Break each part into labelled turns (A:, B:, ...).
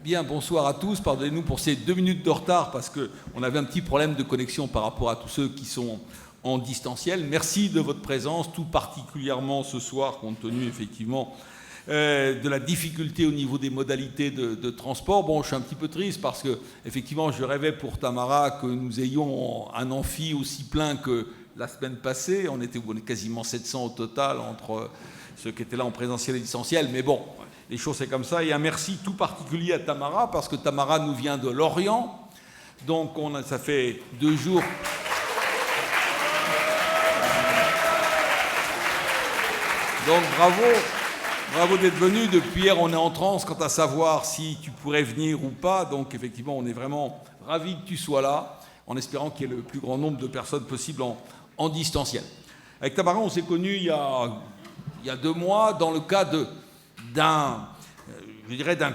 A: Bien, bonsoir à tous. Pardonnez-nous pour ces 2 minutes de retard parce qu'on avait un petit problème de connexion par rapport à tous ceux qui sont en distanciel. Merci de votre présence, tout particulièrement ce soir, compte tenu effectivement de la difficulté au niveau des modalités de transport. Bon, je suis un petit peu triste parce que effectivement, je rêvais pour Tamara que nous ayons un amphi aussi plein que la semaine passée. On était quasiment 700 au total entre ceux qui étaient là en présentiel et distanciel. Mais bon, les choses c'est comme ça. Et un merci tout particulier à Tamara parce que Tamara nous vient de Lorient. Donc ça fait 2 jours. Donc bravo d'être venu. Depuis hier, on est en transe quant à savoir si tu pourrais venir ou pas. Donc effectivement, on est vraiment ravis que tu sois là, en espérant qu'il y ait le plus grand nombre de personnes possible en distanciel. Avec Tamara, on s'est connus il y a 2 mois dans le cadre d'un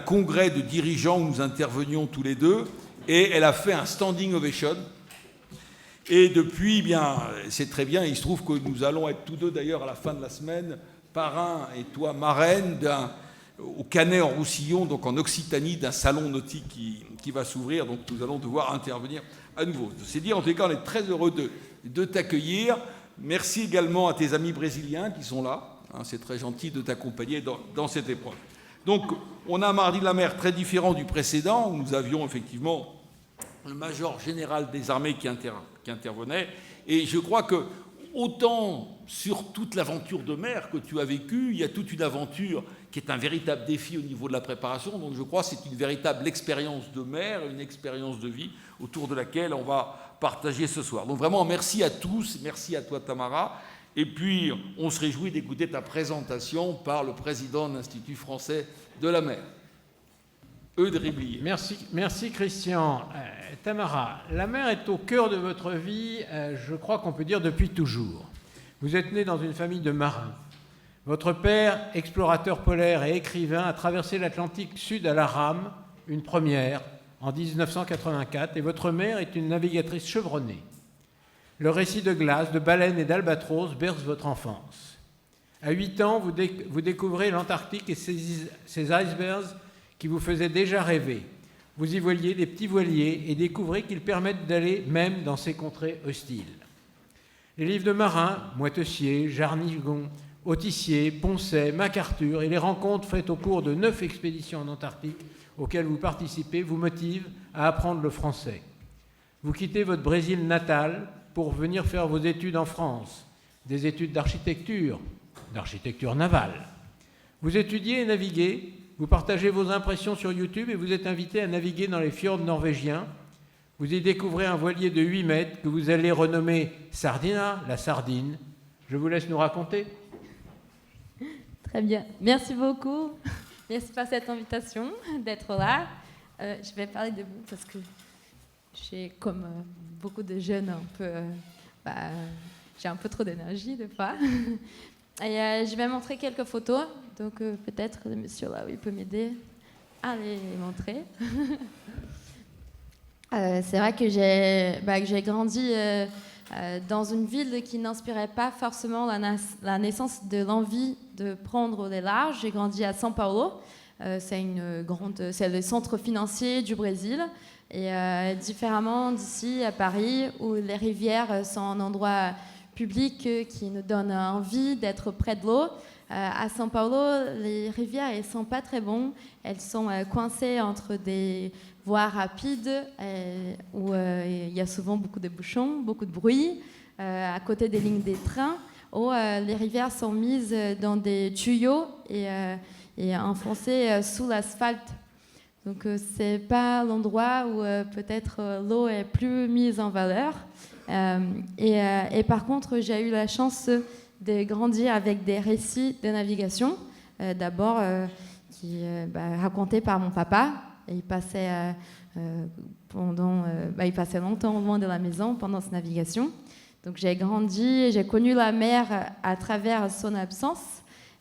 A: congrès de dirigeants où nous intervenions tous les deux. Et elle a fait un standing ovation. Et depuis, bien, c'est très bien. Il se trouve que nous allons être tous deux, d'ailleurs, à la fin de la semaine, parrain et toi marraine au Canet en Roussillon, donc en Occitanie, d'un salon nautique qui va s'ouvrir. Donc nous allons devoir intervenir à nouveau. C'est dit, en tout cas, on est très heureux de t'accueillir. Merci également à tes amis brésiliens qui sont là. C'est très gentil de t'accompagner dans cette épreuve. Donc, on a un Mardi de la Mer très différent du précédent, où nous avions effectivement le major général des armées qui intervenait. Et je crois que, autant sur toute l'aventure de mer que tu as vécue, il y a toute une aventure qui est un véritable défi au niveau de la préparation. Donc je crois que c'est une véritable expérience de mer, une expérience de vie autour de laquelle on va partager ce soir. Donc vraiment, merci à tous, merci à toi Tamara. Et puis, on se réjouit d'écouter ta présentation par le président de l'Institut français de la mer. Riblier.
B: Merci Christian. Tamara, la mer est au cœur de votre vie, je crois qu'on peut dire depuis toujours. Vous êtes né dans une famille de marins. Votre père, explorateur polaire et écrivain, a traversé l'Atlantique Sud à la rame, une première, en 1984, et votre mère est une navigatrice chevronnée. Le récit de glace, de baleines et d'albatros berce votre enfance. À 8 ans, vous découvrez l'Antarctique et ses icebergs qui vous faisaient déjà rêver. Vous y voiliez des petits voiliers et découvrez qu'ils permettent d'aller même dans ces contrées hostiles. Les livres de marins, Moitessier, Jarnigon, Autissier, Poncet, MacArthur et les rencontres faites au cours de 9 expéditions en Antarctique auxquelles vous participez vous motivent à apprendre le français. Vous quittez votre Brésil natal pour venir faire vos études en France, des études d'architecture navale. Vous étudiez et naviguez, vous partagez vos impressions sur YouTube et vous êtes invité à naviguer dans les fjords norvégiens. Vous y découvrez un voilier de 8 mètres que vous allez renommer Sardina, la sardine. Je vous laisse nous raconter.
C: Très bien. Merci beaucoup. Merci pour cette invitation d'être là. Je vais parler de vous parce que j'ai, comme beaucoup de jeunes, j'ai un peu trop d'énergie des fois. Et je vais montrer quelques photos. Donc peut-être le monsieur là, il peut m'aider à les montrer. C'est vrai que j'ai grandi dans une ville qui n'inspirait pas forcément la naissance de l'envie de prendre les larges. J'ai grandi à São Paulo. C'est le centre financier du Brésil. Et différemment d'ici à Paris, où les rivières sont un endroit public qui nous donne envie d'être près de l'eau. À São Paulo, les rivières ne sont pas très bonnes. Elles sont coincées entre des voies rapides où il y a souvent beaucoup de bouchons, beaucoup de bruit, à côté des lignes des trains, où les rivières sont mises dans des tuyaux et enfoncées sous l'asphalte. Donc ce n'est pas l'endroit où peut-être l'eau est plus mise en valeur. Et par contre, j'ai eu la chance de grandir avec des récits de navigation, d'abord racontés par mon papa. Il passait longtemps loin de la maison pendant sa navigation. Donc j'ai grandi, j'ai connu la mer à travers son absence.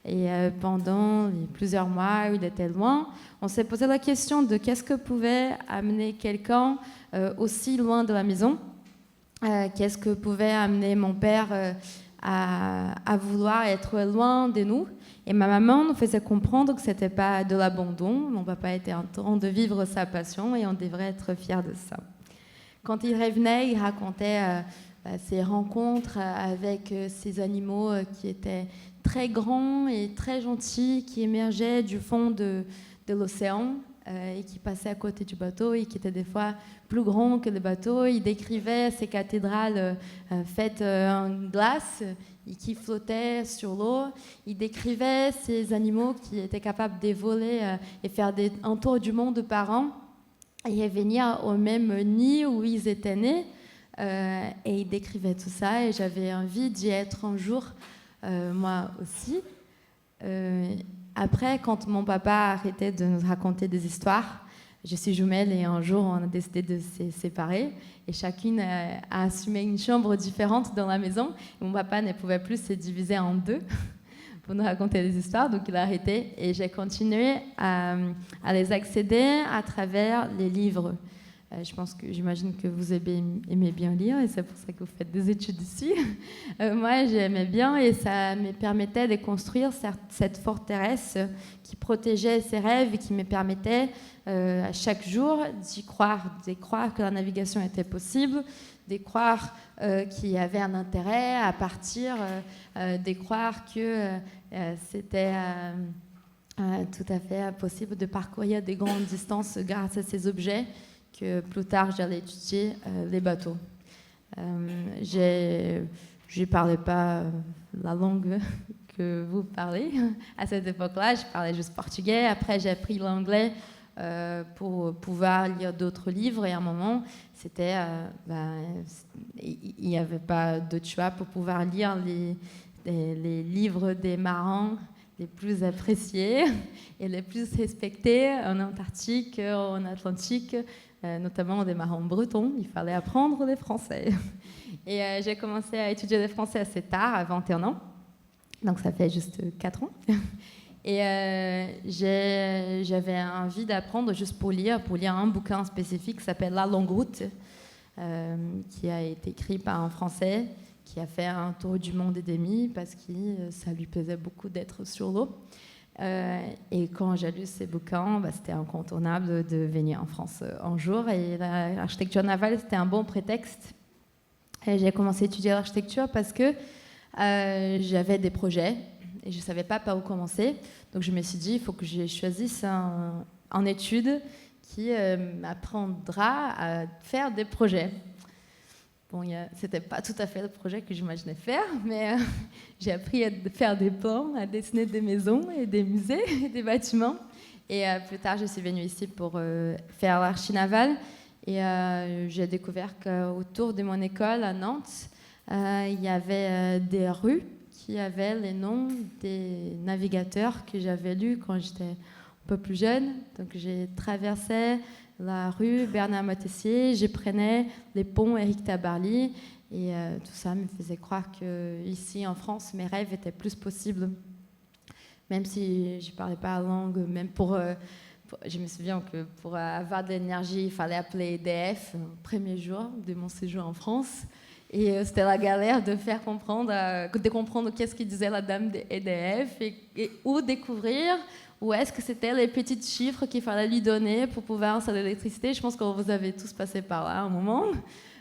C: Et pendant plusieurs mois où il était loin, on s'est posé la question de qu'est-ce que pouvait amener quelqu'un aussi loin de la maison. Qu'est-ce que pouvait amener mon père à vouloir être loin de nous. Et ma maman nous faisait comprendre que ce n'était pas de l'abandon. Mon papa était en train de vivre sa passion et on devrait être fiers de ça. Quand il revenait, il racontait ses rencontres avec ces animaux qui étaient très grands et très gentils, qui émergeaient du fond de l'océan et qui passaient à côté du bateau et qui étaient des fois plus grands que le bateau. Il décrivait ces cathédrales faites en glace et qui flottaient sur l'eau. Il décrivait ces animaux qui étaient capables de voler et faire un tour du monde par an et revenir au même nid où ils étaient nés. Et il décrivait tout ça et j'avais envie d'y être un jour, moi aussi. Après, quand mon papa arrêtait de nous raconter des histoires, je suis jumelle et un jour on a décidé de se séparer et chacune a assumé une chambre différente dans la maison. Et mon papa ne pouvait plus se diviser en deux pour nous raconter des histoires, donc il a arrêté et j'ai continué à les accéder à travers les livres. J'imagine que vous aimez bien lire et c'est pour ça que vous faites des études ici. Moi, j'aimais bien et ça me permettait de construire cette forteresse qui protégeait ses rêves et qui me permettait à chaque jour d'y croire, de croire que la navigation était possible, de croire qu'il y avait un intérêt à partir, de croire que c'était tout à fait possible de parcourir des grandes distances grâce à ces objets, que plus tard j'allais étudier les bateaux. Je ne parlais pas la langue que vous parlez. À cette époque-là, je parlais juste portugais. Après, j'ai appris l'anglais pour pouvoir lire d'autres livres. Et à un moment, il n'y avait pas d'autre choix pour pouvoir lire les livres des marins les plus appréciés et les plus respectés en Antarctique, en Atlantique, notamment des marins bretons. Il fallait apprendre les français. Et j'ai commencé à étudier le français assez tard, à 21 ans. Donc ça fait juste 4 ans. Et j'avais envie d'apprendre juste pour lire un bouquin spécifique qui s'appelle La Longue Route, qui a été écrit par un Français qui a fait un tour du monde et demi parce que ça lui plaisait beaucoup d'être sur l'eau. Et quand j'ai lu ces bouquins, c'était incontournable de venir en France un jour. Et l'architecture navale, c'était un bon prétexte. Et j'ai commencé à étudier l'architecture parce que j'avais des projets et je ne savais pas par où commencer. Donc je me suis dit, il faut que je choisisse en étude qui m'apprendra à faire des projets. Bon, c'était pas tout à fait le projet que j'imaginais faire, mais j'ai appris à faire des plans, à dessiner des maisons et des musées et des bâtiments. Et plus tard, je suis venue ici pour faire l'archi navale. Et j'ai découvert qu'autour de mon école à Nantes, il y avait des rues qui avaient les noms des navigateurs que j'avais lus quand j'étais un peu plus jeune. Donc j'ai traversé la rue Bernard-Moitessier, je prenais les ponts Éric Tabarly et tout ça me faisait croire qu'ici en France, mes rêves étaient plus possibles. Même si je ne parlais pas la langue, même je me souviens que pour avoir de l'énergie, il fallait appeler EDF le premier jour de mon séjour en France. Et c'était la galère de faire comprendre, qu'est-ce que disait la dame de EDF et où découvrir. Ou est-ce que c'était les petits chiffres qu'il fallait lui donner pour pouvoir installer l'électricité? Je pense que vous avez tous passé par là à un moment.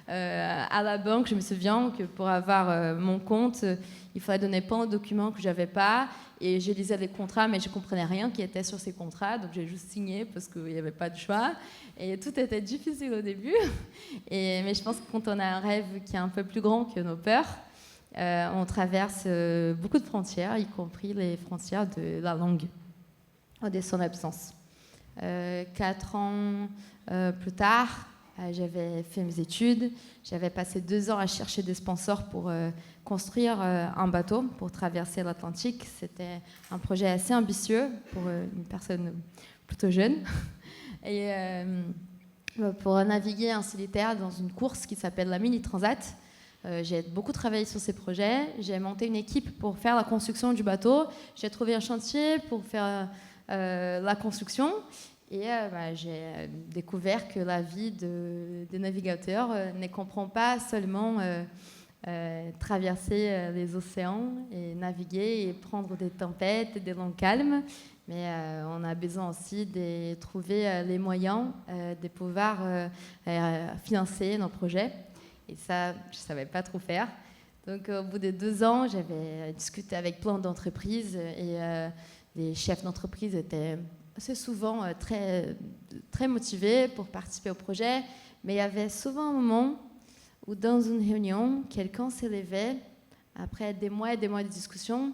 C: À la banque, je me souviens que pour avoir mon compte, il fallait donner plein de documents que je n'avais pas. Et je lisais les contrats, mais je ne comprenais rien qui était sur ces contrats. Donc j'ai juste signé parce qu'il n'y avait pas de choix. Et tout était difficile au début. Mais je pense que quand on a un rêve qui est un peu plus grand que nos peurs, on traverse beaucoup de frontières, y compris les frontières de la langue. De son absence. 4 ans plus tard, j'avais fait mes études. J'avais passé 2 ans à chercher des sponsors pour construire un bateau pour traverser l'Atlantique. C'était un projet assez ambitieux pour une personne plutôt jeune. Et pour naviguer en solitaire dans une course qui s'appelle la Mini Transat, j'ai beaucoup travaillé sur ces projets. J'ai monté une équipe pour faire la construction du bateau. J'ai trouvé un chantier pour faire la construction et j'ai découvert que la vie des navigateurs ne comprend pas seulement traverser les océans et naviguer et prendre des tempêtes, des longs calmes. Mais on a besoin aussi de trouver les moyens de pouvoir financer nos projets. Et ça, je ne savais pas trop faire. Donc, au bout de 2 ans, j'avais discuté avec plein d'entreprises et les chefs d'entreprise étaient assez souvent très motivés pour participer au projet. Mais il y avait souvent un moment où, dans une réunion, quelqu'un s'est levé, après des mois et des mois de discussion,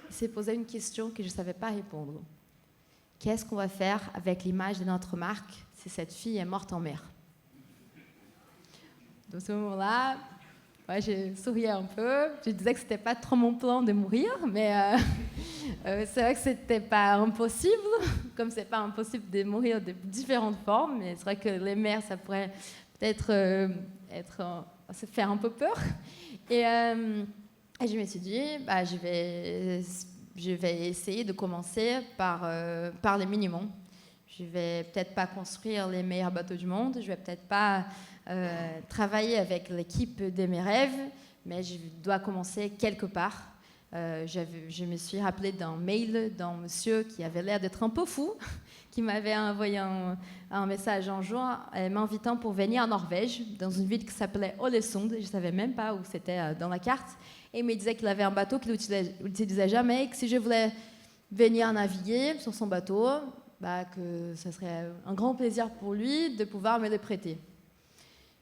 C: il s'est posé une question que je ne savais pas répondre. Qu'est-ce qu'on va faire avec l'image de notre marque si cette fille est morte en mer? Dans ce moment-là, je souriais un peu. Je disais que ce n'était pas trop mon plan de mourir, mais c'est vrai que ce n'était pas impossible, comme ce n'est pas impossible de mourir de différentes formes, mais c'est vrai que les mers, ça pourrait peut-être se faire un peu peur. Et je me suis dit, je vais essayer de commencer par les minimums. Je vais peut-être pas construire les meilleurs bateaux du monde, je vais peut-être pas travailler avec l'équipe de mes rêves, mais je dois commencer quelque part. Je me suis rappelée d'un mail d'un monsieur qui avait l'air d'être un peu fou, qui m'avait envoyé un message un jour m'invitant pour venir en Norvège, dans une ville qui s'appelait Ålesund. Je ne savais même pas où c'était dans la carte. Et il me disait qu'il avait un bateau qu'il n'utilisait jamais et que si je voulais venir naviguer sur son bateau, que ce serait un grand plaisir pour lui de pouvoir me le prêter.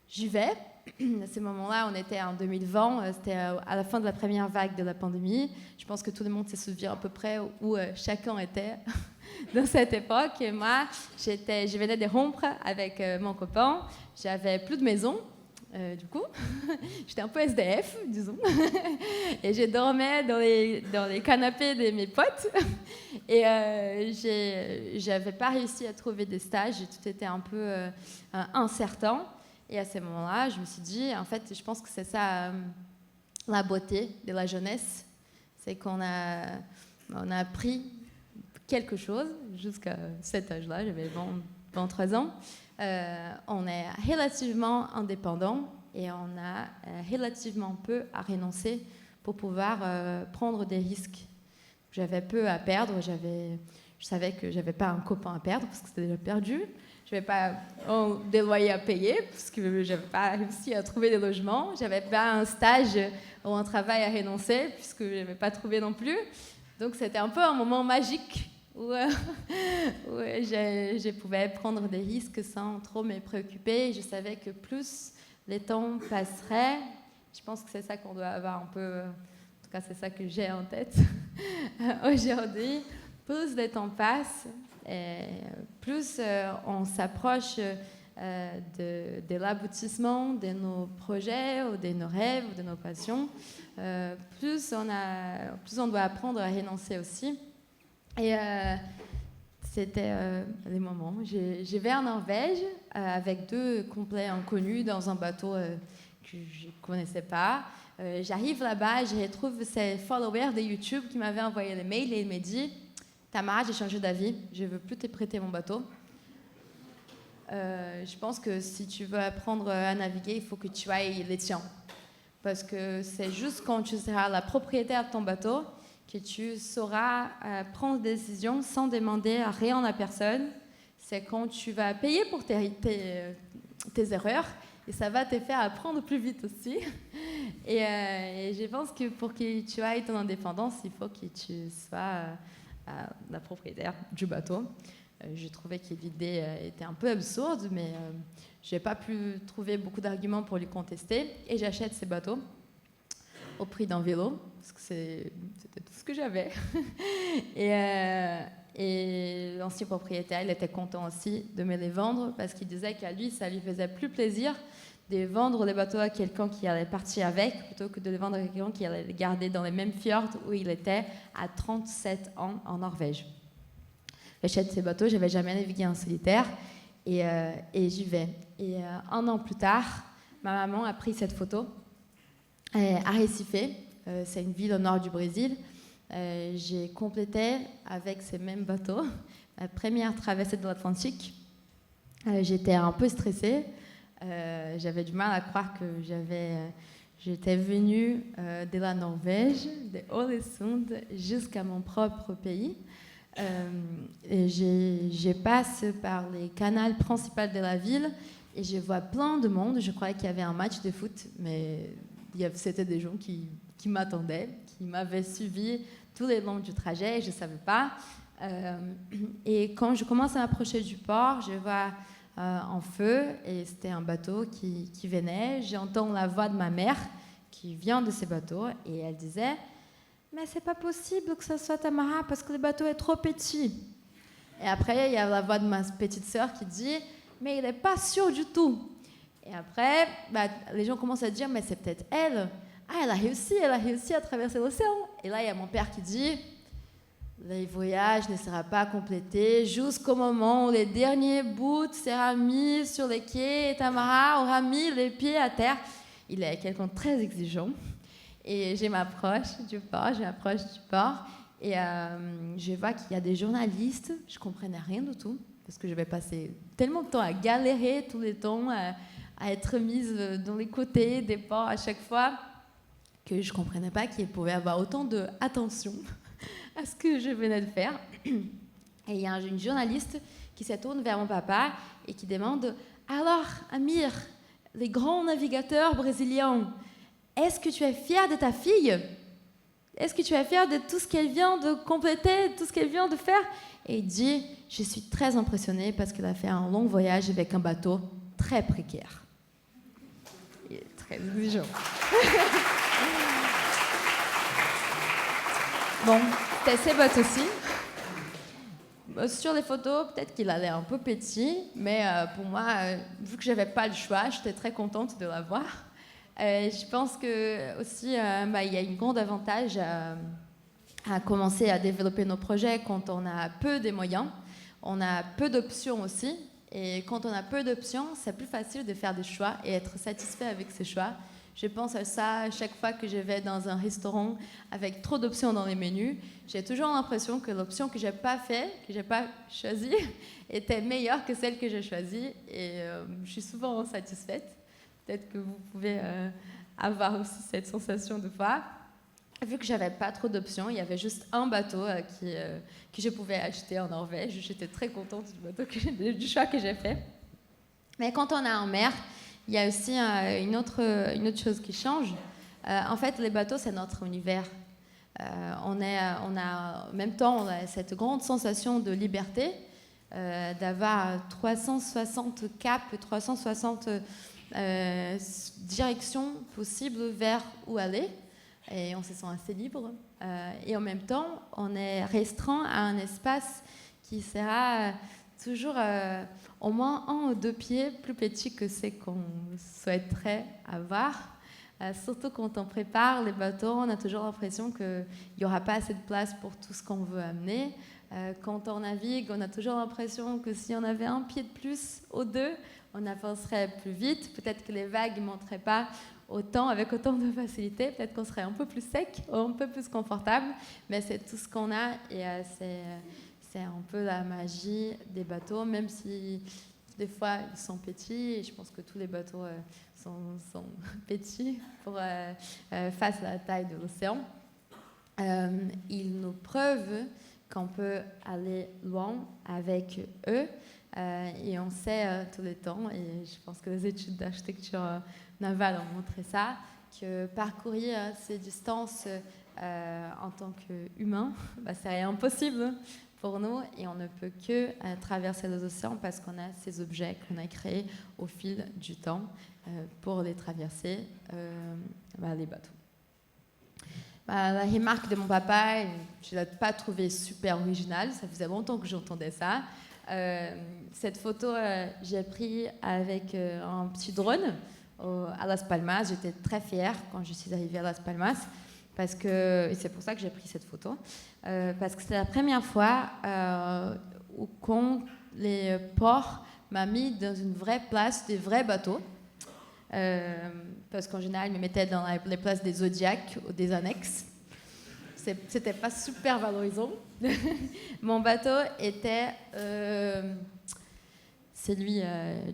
C: J'y vais. À ce moment-là, on était en 2020, c'était à la fin de la première vague de la pandémie. Je pense que tout le monde se souvient à peu près où chacun était dans cette époque. Et moi, je venais de rompre avec mon copain. J'avais plus de maison. Du coup, j'étais un peu SDF, disons, et je dormais dans les canapés de mes potes, et j'avais pas réussi à trouver des stages, tout était un peu incertain, et à ce moment-là, je me suis dit, en fait, je pense que c'est ça la beauté de la jeunesse, c'est qu'on a appris quelque chose jusqu'à cet âge-là, j'avais 23 ans. On est relativement indépendant et on a relativement peu à renoncer pour pouvoir prendre des risques. J'avais peu à perdre, je savais que j'avais pas un copain à perdre parce que c'était déjà perdu. Je n'avais pas des loyers à payer parce que je n'avais pas réussi à trouver des logements. Je n'avais pas un stage ou un travail à renoncer puisque je n'avais pas trouvé non plus. Donc c'était un peu un moment magique où je pouvais prendre des risques sans trop me préoccuper. Je savais que plus les temps passeraient, je pense que c'est ça qu'on doit avoir un peu, en tout cas c'est ça que j'ai en tête aujourd'hui, plus les temps passent, et plus on s'approche de l'aboutissement de nos projets ou de nos rêves ou de nos passions, plus on doit apprendre à renoncer aussi. Et c'était les moments. Je vais en Norvège avec 2 complets inconnus dans un bateau que je ne connaissais pas. J'arrive là-bas, je retrouve ces followers de YouTube qui m'avaient envoyé le mail et il me dit « Tamara, j'ai changé d'avis, je ne veux plus te prêter mon bateau. Je pense que si tu veux apprendre à naviguer, il faut que tu ailles les tiens. Parce que c'est juste quand tu seras la propriétaire de ton bateau que tu sauras prendre des décisions sans demander rien à personne. C'est quand tu vas payer pour tes erreurs et ça va te faire apprendre plus vite aussi. Et je pense que pour que tu aies ton indépendance, il faut que tu sois la propriétaire du bateau. Je trouvais que l'idée était un peu absurde, mais je n'ai pas pu trouver beaucoup d'arguments pour lui contester et j'achète ces bateaux au prix d'un vélo, parce que c'était tout ce que j'avais. Et l'ancien propriétaire, il était content aussi de me les vendre, parce qu'il disait qu'à lui, ça lui faisait plus plaisir de vendre les bateaux à quelqu'un qui allait partir avec, plutôt que de les vendre à quelqu'un qui allait les garder dans les mêmes fjords où il était à 37 ans en Norvège. J'achète ces bateaux, je n'avais jamais navigué en solitaire, et j'y vais. Et 1 an plus tard, ma maman a pris cette photo à Recife, c'est une ville au nord du Brésil. J'ai complété avec ces mêmes bateaux ma première traversée de l'Atlantique. J'étais un peu stressée, j'avais du mal à croire que J'étais venue de la Norvège, de Ålesund, jusqu'à mon propre pays. Et je passe par les canaux principaux de la ville et je vois plein de monde. Je croyais qu'il y avait un match de foot, mais c'était des gens qui m'attendaient, qui m'avaient suivi tout le long du trajet et je ne savais pas. Et quand je commence à m'approcher du port, je vois un feu et c'était un bateau qui venait. J'entends la voix de ma mère qui vient de ce bateau et elle disait « Mais c'est pas possible que ce soit Tamara parce que le bateau est trop petit. » Et après, il y a la voix de ma petite sœur qui dit « Mais il n'est pas sûr du tout. » Et après, les gens commencent à dire « Mais c'est peut-être elle. Ah, elle a réussi à traverser l'océan. » Et là, il y a mon père qui dit « Le voyage ne sera pas complété jusqu'au moment où le dernier bout sera mis sur les quais et Tamara aura mis les pieds à terre. » Il est quelqu'un de très exigeant. Et je m'approche du port et je vois qu'il y a des journalistes. Je ne comprenais rien du tout parce que je vais passer tellement de temps à galérer tout le temps, à être mise dans les côtés des ports à chaque fois que je ne comprenais pas qu'il pouvait avoir autant d'attention à ce que je venais de faire. Et il y a une journaliste qui se tourne vers mon papa et qui demande « Alors, Amir, les grands navigateurs brésiliens, est-ce que tu es fier de ta fille? Est-ce que tu es fier de tout ce qu'elle vient de compléter, tout ce qu'elle vient de faire ?» Et il dit « Je suis très impressionnée parce qu'elle a fait un long voyage avec un bateau très précaire. » Il est très exigeant. Bon, c'était ces bateaux-ci. Sur les photos, peut-être qu'il a l'air un peu petit, mais pour moi, vu que je n'avais pas le choix, j'étais très contente de l'avoir. Je pense que aussi, il y a un grand avantage à commencer à développer nos projets quand on a peu de moyens. On a peu d'options aussi. Et quand on a peu d'options, c'est plus facile de faire des choix et être satisfait avec ces choix. Je pense à ça à chaque fois que je vais dans un restaurant avec trop d'options dans les menus. J'ai toujours l'impression que l'option que je n'ai pas faite, que je n'ai pas choisie, était meilleure que celle que j'ai choisie. Et je suis souvent satisfaite. Peut-être que vous pouvez avoir aussi cette sensation de fois. Vu que je n'avais pas trop d'options, il y avait juste un bateau que je pouvais acheter en Norvège. J'étais très contente du choix que j'ai fait. Mais quand on est en mer, il y a aussi une autre chose qui change. En fait, les bateaux, c'est notre univers. On a en même temps on a cette grande sensation de liberté, d'avoir 360 caps, 360 directions possibles vers où aller. Et on se sent assez libre. Et en même temps, on est restreint à un espace qui sera toujours au moins 1 ou 2 pieds plus petit que ce qu'on souhaiterait avoir. Surtout quand on prépare les bateaux, on a toujours l'impression qu'il n'y aura pas assez de place pour tout ce qu'on veut amener. Quand on navigue, on a toujours l'impression que si on avait 1 pied de plus ou 2, on avancerait plus vite. Peut-être que les vagues ne monteraient pas avec autant de facilité. Peut-être qu'on serait un peu plus sec, ou un peu plus confortable. Mais c'est tout ce qu'on a et c'est un peu la magie des bateaux, même si des fois ils sont petits. Et je pense que tous les bateaux sont petits face à la taille de l'océan. Ils nous prouvent qu'on peut aller loin avec eux. Et on sait tout le temps, et je pense que les études d'architecture navale ont montré ça, que parcourir ces distances en tant qu'humain, c'est rien impossible pour nous, et on ne peut que traverser les océans parce qu'on a ces objets qu'on a créés au fil du temps pour les traverser, les bateaux. La remarque de mon papa, je ne l'ai pas trouvée super originale, ça faisait longtemps que j'entendais ça. Cette photo, j'ai prise avec un petit drone à Las Palmas. J'étais très fière quand je suis arrivée à Las Palmas, et c'est pour ça que j'ai pris cette photo, parce que c'est la première fois où quand les ports m'ont mis dans une vraie place des vrais bateaux, parce qu'en général, ils me mettaient dans les places des Zodiacs ou des annexes. C'était pas super valorisant. Mon bateau était celui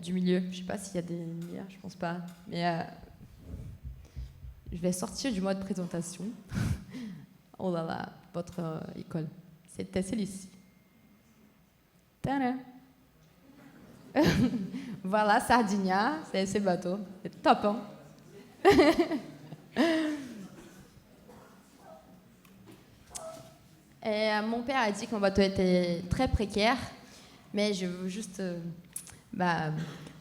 C: du milieu. Je sais pas s'il y a des lumières, je pense pas. Mais je vais sortir du mode présentation. Oh là là, votre école, c'était celle-ci. Tadam. Voilà, Sardinia, c'est ce bateau. C'est top, hein? Et, mon père a dit que mon bateau était très précaire, mais je veux juste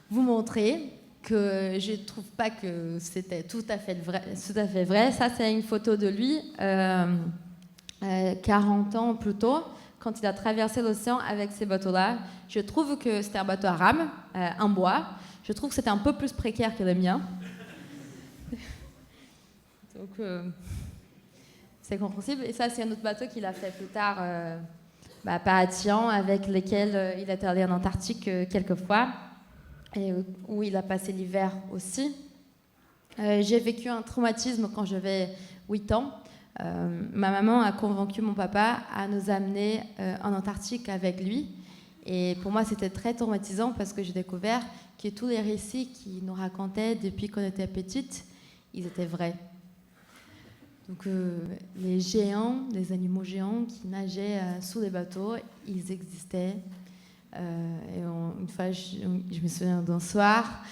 C: vous montrer que je ne trouve pas que c'était tout à fait vrai. Ça, c'est une photo de lui 40 ans plus tôt, quand il a traversé l'océan avec ces bateaux-là. Je trouve que c'était un bateau à rame, en bois. Je trouve que c'était un peu plus précaire que le mien. Donc, c'est compréhensible. Et ça, c'est un autre bateau qu'il a fait plus tard par Tian, avec lequel il est allé en Antarctique quelques fois, et où il a passé l'hiver aussi. J'ai vécu un traumatisme quand j'avais 8 ans. Ma maman a convaincu mon papa à nous amener en Antarctique avec lui. Et pour moi, c'était très traumatisant parce que j'ai découvert que tous les récits qu'il nous racontait depuis qu'on était petite, ils étaient vrais. Donc les géants, les animaux géants qui nageaient sous les bateaux, ils existaient. Une fois, je me souviens d'un soir,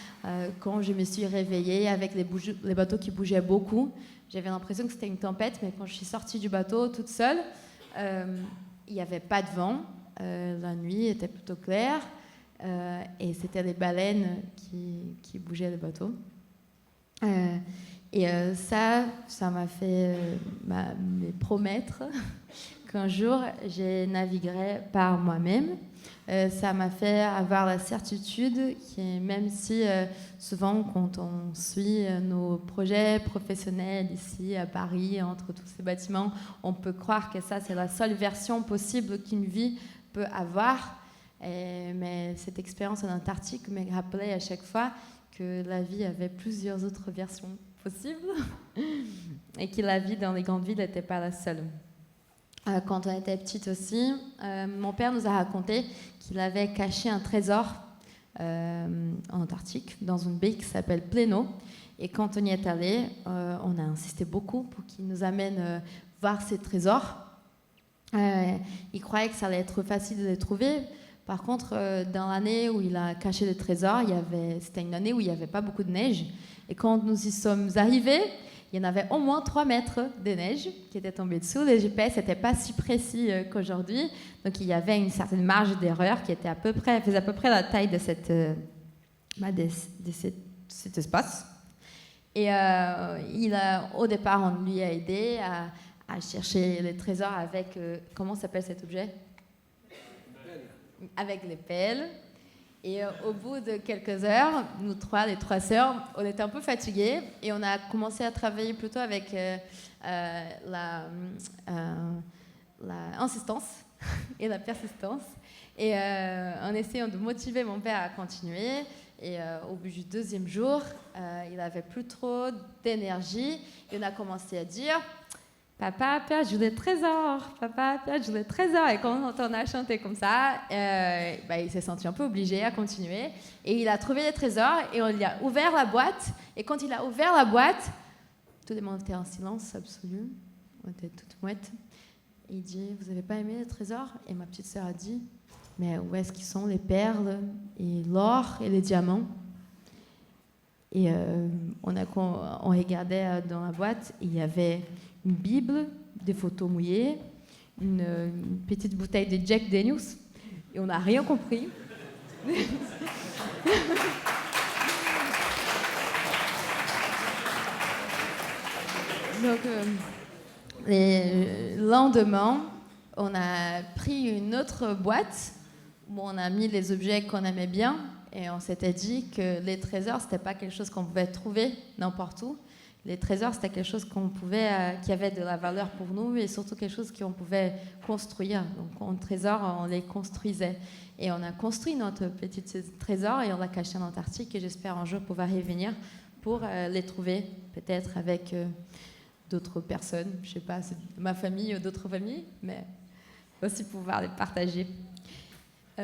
C: quand je me suis réveillée avec les bateaux qui bougeaient beaucoup, j'avais l'impression que c'était une tempête, mais quand je suis sortie du bateau toute seule, il n'y avait pas de vent, la nuit était plutôt claire, et c'était les baleines qui bougeaient le bateau. Ça m'a fait me promettre qu'un jour, je naviguerai par moi-même. Ça m'a fait avoir la certitude que même si souvent quand on suit nos projets professionnels ici à Paris, entre tous ces bâtiments, on peut croire que ça c'est la seule version possible qu'une vie peut avoir. Mais cette expérience en Antarctique me rappelait à chaque fois que la vie avait plusieurs autres versions possibles et que la vie dans les grandes villes n'était pas la seule. Quand on était petite aussi, mon père nous a raconté qu'il avait caché un trésor en Antarctique, dans une baie qui s'appelle Pléno. Et quand on y est allé, on a insisté beaucoup pour qu'il nous amène voir ces trésors. Il croyait que ça allait être facile de les trouver. Par contre, dans l'année où il a caché les trésors, c'était une année où il n'y avait pas beaucoup de neige. Et quand nous y sommes arrivés, il y en avait au moins 3 mètres de neige qui étaient tombés dessous. Les GPS n'étaient pas si précis qu'aujourd'hui. Donc, il y avait une certaine marge d'erreur qui était faisait à peu près la taille de cet espace. Et au départ, on lui a aidé à chercher les trésors avec... comment s'appelle cet objet ? Avec les pelles. Et au bout de quelques heures, les trois sœurs, on était un peu fatiguées et on a commencé à travailler plutôt avec l'insistance et la persistance. Et en essayant de motiver mon père à continuer. Et au bout du 2e jour, il n'avait plus trop d'énergie. Et on a commencé à dire... Papa a perdu les trésors, papa a perdu les trésors. Et quand on a chanté comme ça, il s'est senti un peu obligé à continuer. Et il a trouvé les trésors et on lui a ouvert la boîte. Et quand il a ouvert la boîte, tout le monde était en silence absolu. On était toutes mouettes. Et il dit, vous n'avez pas aimé les trésors ? Et ma petite sœur a dit, mais où est-ce qu'ils sont les perles et l'or et les diamants ? Et on regardait dans la boîte, il y avait une Bible, des photos mouillées, une petite bouteille de Jack Daniels, et on n'a rien compris. Donc, le lendemain, on a pris une autre boîte où on a mis les objets qu'on aimait bien, et on s'était dit que les trésors, c'était pas quelque chose qu'on pouvait trouver n'importe où. Les trésors, c'était quelque chose qui avait de la valeur pour nous et surtout quelque chose qu'on pouvait construire. Donc, en trésor, on les construisait. Et on a construit notre petit trésor et on l'a caché en Antarctique et j'espère un jour pouvoir y venir pour les trouver, peut-être avec d'autres personnes. Je ne sais pas, c'est ma famille ou d'autres familles, mais aussi pouvoir les partager. Tout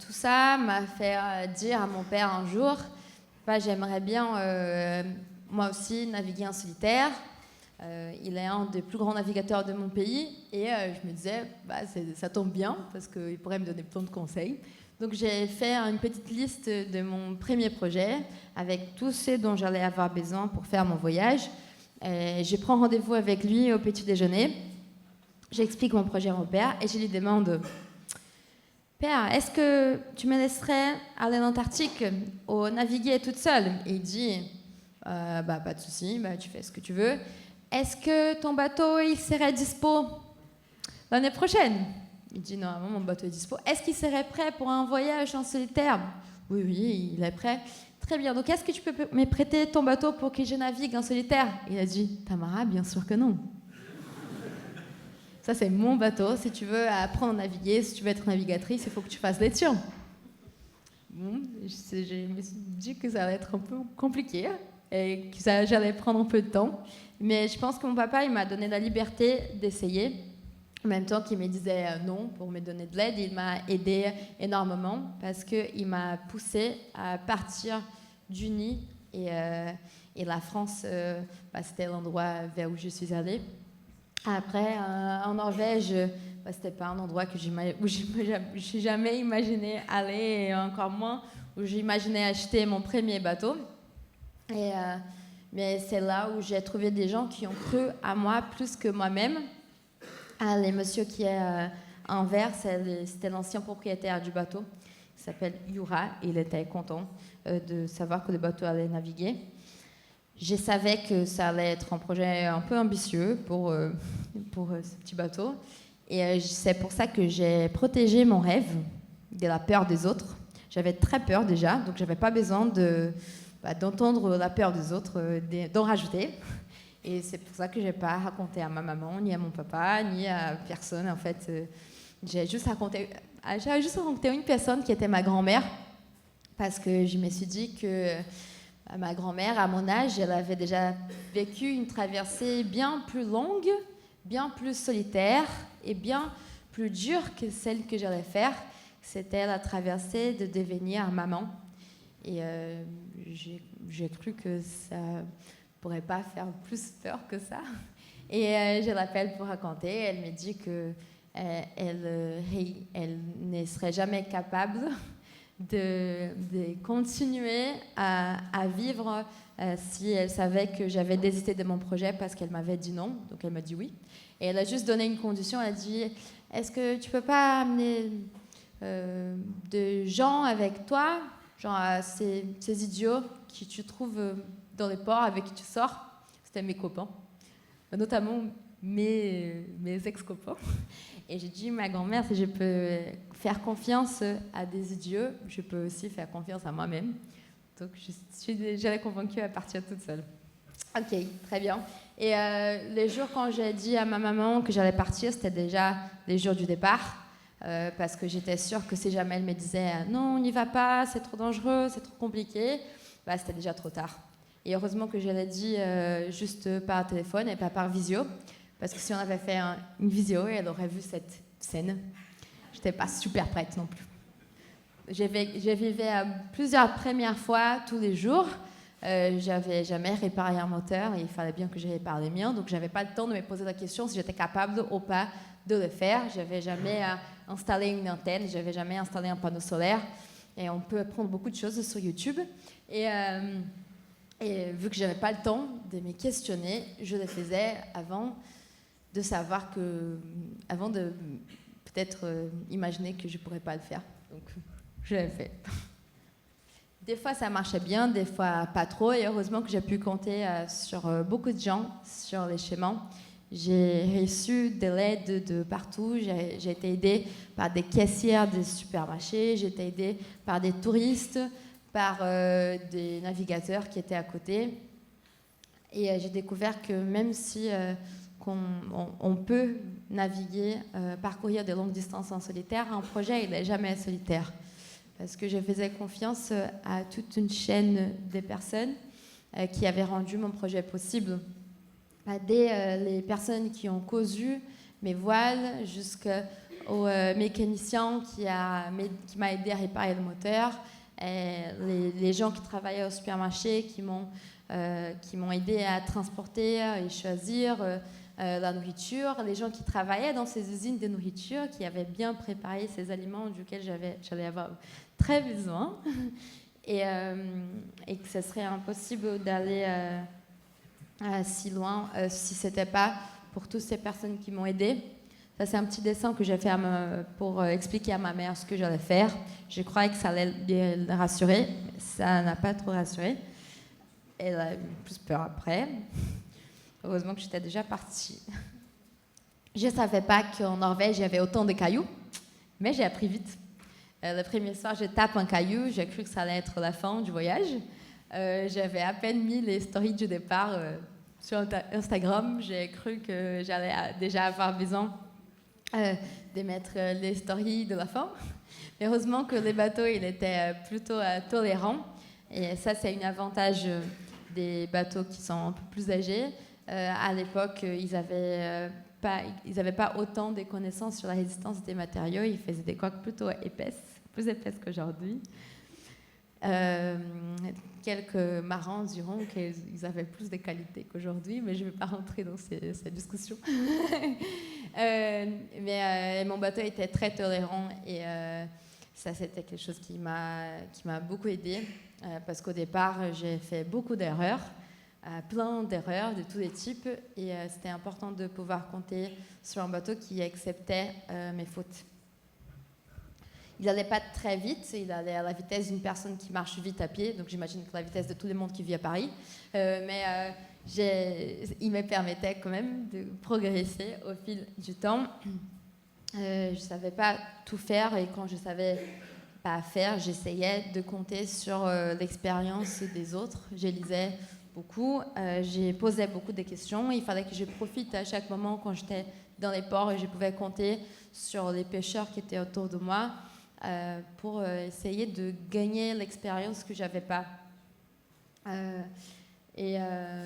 C: ça m'a fait dire à mon père un jour, j'aimerais bien moi aussi naviguer en solitaire. Il est un des plus grands navigateurs de mon pays et je me disais, ça tombe bien parce qu'il pourrait me donner plein de conseils. Donc j'ai fait une petite liste de mon premier projet avec tout ce dont j'allais avoir besoin pour faire mon voyage. Je prends rendez-vous avec lui au petit déjeuner. J'explique mon projet à mon père et je lui demande, Père, est-ce que tu me laisserais aller en Antarctique ou naviguer toute seule? Et il dit, pas de souci, tu fais ce que tu veux. Est-ce que ton bateau, il serait dispo l'année prochaine? Il dit, non, mon bateau est dispo. Est-ce qu'il serait prêt pour un voyage en solitaire? Oui, il est prêt. Très bien, donc est-ce que tu peux me prêter ton bateau pour que je navigue en solitaire? Il a dit, Tamara, bien sûr que non. Ça, c'est mon bateau. Si tu veux apprendre à naviguer, si tu veux être navigatrice, il faut que tu fasses l'étude. Bon, je me suis dit que ça allait être un peu compliqué et que j'allais prendre un peu de temps. Mais je pense que mon papa, il m'a donné la liberté d'essayer. En même temps qu'il me disait non pour me donner de l'aide, il m'a aidé énormément parce qu'il m'a poussé à partir du nid. Et la France, c'était l'endroit vers où je suis allée. Après, en Norvège, c'était pas un endroit où j'ai jamais imaginé aller, et encore moins où j'imaginais acheter mon premier bateau. Mais c'est là où j'ai trouvé des gens qui ont cru à moi plus que moi-même. Le monsieur qui est à Anvers, c'était l'ancien propriétaire du bateau. Il s'appelle Jura. Il était content de savoir que le bateau allait naviguer. Je savais que ça allait être un projet un peu ambitieux pour ce petit bateau. Et c'est pour ça que j'ai protégé mon rêve de la peur des autres. J'avais très peur déjà, donc je n'avais pas besoin d'entendre la peur des autres, d'en rajouter. Et c'est pour ça que je n'ai pas raconté à ma maman, ni à mon papa, ni à personne. En fait, j'ai juste raconté à une personne qui était ma grand-mère, parce que je me suis dit que ma grand-mère, à mon âge, elle avait déjà vécu une traversée bien plus longue, bien plus solitaire et bien plus dure que celle que j'allais faire. C'était la traversée de devenir maman. Et j'ai cru que ça pourrait pas faire plus peur que ça. Et je l'appelle pour raconter. Elle me dit que elle ne serait jamais capable de continuer à vivre si elle savait que j'avais désisté de mon projet parce qu'elle m'avait dit non. Donc elle m'a dit oui. Et elle a juste donné une condition. Elle a dit, est-ce que tu peux pas amener de gens avec toi, genre ces idiots qui tu trouves dans les ports avec qui tu sors? C'était mes copains, notamment mes ex-copains. Et j'ai dit, ma grand-mère, si je peux faire confiance à des idiots, je peux aussi faire confiance à moi-même. Donc je suis déjà convaincue à partir toute seule. Ok, très bien. Et les jours quand j'ai dit à ma maman que j'allais partir, c'était déjà les jours du départ. Parce que j'étais sûre que si jamais elle me disait non, on n'y va pas, c'est trop dangereux, c'est trop compliqué, c'était déjà trop tard. Et heureusement que je l'ai dit juste par téléphone et pas par visio, parce que si on avait fait une visio, elle aurait vu cette scène. Je n'étais pas super prête non plus. Je vivais plusieurs premières fois tous les jours. J'avais jamais réparé un moteur et il fallait bien que je répare les miens, donc j'avais pas le temps de me poser la question si j'étais capable ou pas de le faire. J'avais jamais installé une antenne, j'avais jamais installé un panneau solaire, et on peut apprendre beaucoup de choses sur YouTube. Et vu que j'avais pas le temps de me questionner, je le faisais avant de peut-être imaginer que je pourrais pas le faire. Donc je l'ai fait. Des fois, ça marchait bien, des fois pas trop. Et heureusement que j'ai pu compter sur beaucoup de gens sur les chemins. J'ai reçu de l'aide de partout. J'ai été aidée par des caissières des supermarchés. J'ai été aidée par des touristes, par des navigateurs qui étaient à côté. Et j'ai découvert que même si on peut naviguer, parcourir de longues distances en solitaire, un projet, il n'est jamais solitaire. Parce que je faisais confiance à toute une chaîne de personnes qui avaient rendu mon projet possible. Dès les personnes qui ont cousu mes voiles jusqu'au mécanicien qui m'a aidé à réparer le moteur, les gens qui travaillaient au supermarché qui m'ont qui m'ont aidé à transporter et choisir la nourriture, les gens qui travaillaient dans ces usines de nourriture, qui avaient bien préparé ces aliments duquel j'allais avoir très besoin, et que ce serait impossible d'aller si loin si ce n'était pas pour toutes ces personnes qui m'ont aidée. Ça, c'est un petit dessin que j'ai fait pour expliquer à ma mère ce que j'allais faire. Je croyais que ça allait la rassurer. Ça n'a pas trop rassuré. Elle a eu plus peur après. Heureusement que j'étais déjà partie. Je ne savais pas qu'en Norvège, il y avait autant de cailloux, mais j'ai appris vite. Le premier soir, je tape un caillou. J'ai cru que ça allait être la fin du voyage. J'avais à peine mis les stories du départ sur Instagram. J'ai cru que j'allais déjà avoir besoin de mettre les stories de la fin. Mais heureusement que les bateaux, il était plutôt tolérants. Et ça, c'est un avantage des bateaux qui sont un peu plus âgés. À l'époque, ils n'avaient pas autant de connaissances sur la résistance des matériaux. Ils faisaient des coques plutôt épaisses, plus épaisses qu'aujourd'hui. Quelques marins diront qu'ils avaient plus de qualité qu'aujourd'hui, mais je ne vais pas rentrer dans cette discussion. Mais mon bateau était très tolérant et ça, c'était quelque chose qui m'a beaucoup aidée parce qu'au départ, j'ai fait beaucoup d'erreurs, plein d'erreurs de tous les types et c'était important de pouvoir compter sur un bateau qui acceptait mes fautes. Il n'allait pas très vite, il allait à la vitesse d'une personne qui marche vite à pied, donc j'imagine que la vitesse de tout le monde qui vit à Paris. Mais il me permettait quand même de progresser au fil du temps. Je ne savais pas tout faire et quand je ne savais pas faire, j'essayais de compter sur l'expérience des autres. Je lisais beaucoup, j'ai posé beaucoup de questions. Il fallait que je profite à chaque moment quand j'étais dans les ports et je pouvais compter sur les pêcheurs qui étaient autour de moi. Pour essayer de gagner l'expérience que je n'avais pas.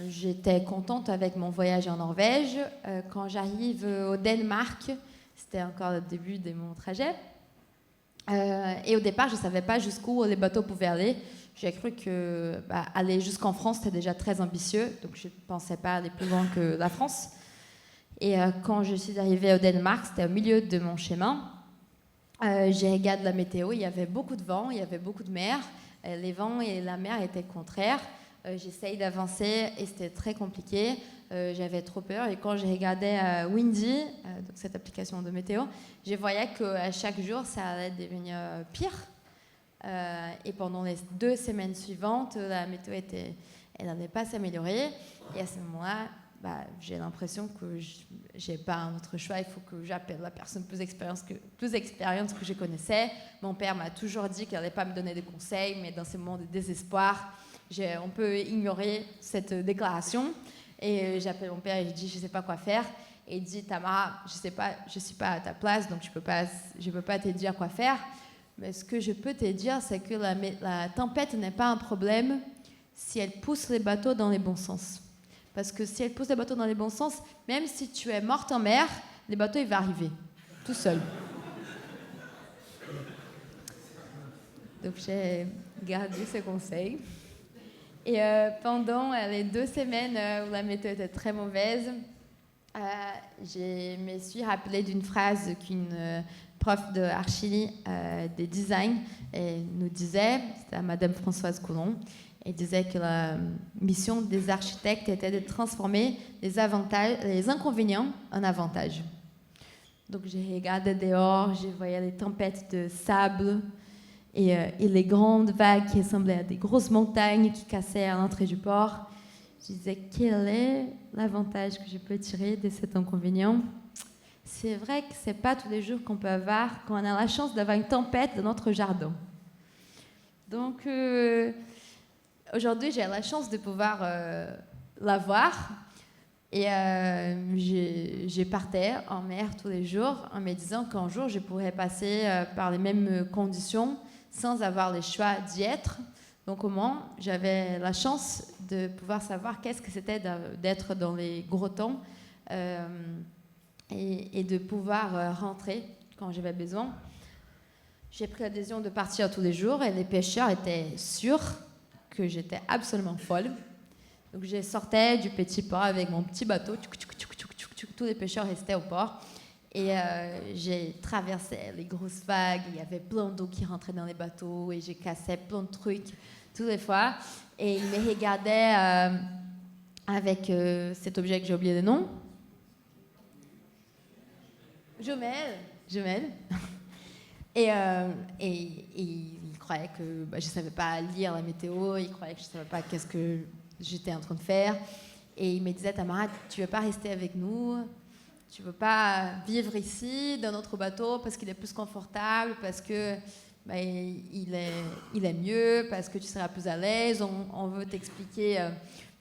C: J'étais contente avec mon voyage en Norvège. Quand j'arrive au Danemark, c'était encore le début de mon trajet. Et au départ, je ne savais pas jusqu'où les bateaux pouvaient aller. J'ai cru que aller jusqu'en France, c'était déjà très ambitieux, donc je ne pensais pas aller plus loin que la France. Et quand je suis arrivée au Danemark, c'était au milieu de mon chemin. J'ai regardé la météo, il y avait beaucoup de vent, il y avait beaucoup de mer. Les vents et la mer étaient contraires. J'essayais d'avancer et c'était très compliqué. J'avais trop peur. Et quand j'ai regardé Windy, donc cette application de météo, je voyais qu'à chaque jour, ça allait devenir pire. Et pendant les 2 semaines suivantes, la météo elle n'allait pas s'améliorer. Et à ce moment-là, j'ai l'impression que je n'ai pas un autre choix. Il faut que j'appelle la personne plus expérience que je connaissais. Mon père m'a toujours dit qu'il n'allait pas me donner des conseils, mais dans ces moments de désespoir, on peut ignorer cette déclaration. Et j'appelle mon père et je dis je ne sais pas quoi faire. Et il dit Tamara, je ne suis pas à ta place, donc je peux pas te dire quoi faire. Mais ce que je peux te dire, c'est que la tempête n'est pas un problème si elle pousse les bateaux dans les bons sens. Parce que si elle pousse les bateaux dans les bons sens, même si tu es morte en mer, les bateaux, ils vont arriver, tout seuls. Donc j'ai gardé ce conseil. Et pendant les 2 semaines où la météo était très mauvaise, je me suis rappelée d'une phrase qu'une prof de archi de design nous disait, c'était Madame Françoise Coulon. Elle disait que la mission des architectes était de transformer les inconvénients en avantages. Donc j'ai regardé dehors, je voyais les tempêtes de sable et les grandes vagues qui ressemblaient à des grosses montagnes qui cassaient à l'entrée du port. Je disais, quel est l'avantage que je peux tirer de cet inconvénient ? C'est vrai que ce n'est pas tous les jours qu'on peut avoir, qu'on a la chance d'avoir une tempête dans notre jardin. Donc aujourd'hui, j'ai la chance de pouvoir la voir. Et je partais en mer tous les jours en me disant qu'un jour, je pourrais passer par les mêmes conditions sans avoir le choix d'y être. Donc au moins, j'avais la chance de pouvoir savoir qu'est-ce que c'était d'être dans les gros temps et de pouvoir rentrer quand j'avais besoin. J'ai pris la décision de partir tous les jours et les pêcheurs étaient sûrs que j'étais absolument folle. Donc je sortais du petit port avec mon petit bateau, tous les pêcheurs restaient au port. Et j'ai traversé les grosses vagues, il y avait plein d'eau qui rentrait dans les bateaux et j'ai cassé plein de trucs toutes les fois. Et ils me regardaient avec cet objet que j'ai oublié le nom. Jumelle. Et ils croyaient que je ne savais pas lire la météo, ils croyaient que je ne savais pas qu'est-ce que j'étais en train de faire. Et ils me disaient, Tamara, tu ne veux pas rester avec nous? Tu ne veux pas vivre ici, dans notre bateau, parce qu'il est plus confortable, parce que il est mieux, parce que tu seras plus à l'aise. On veut t'expliquer,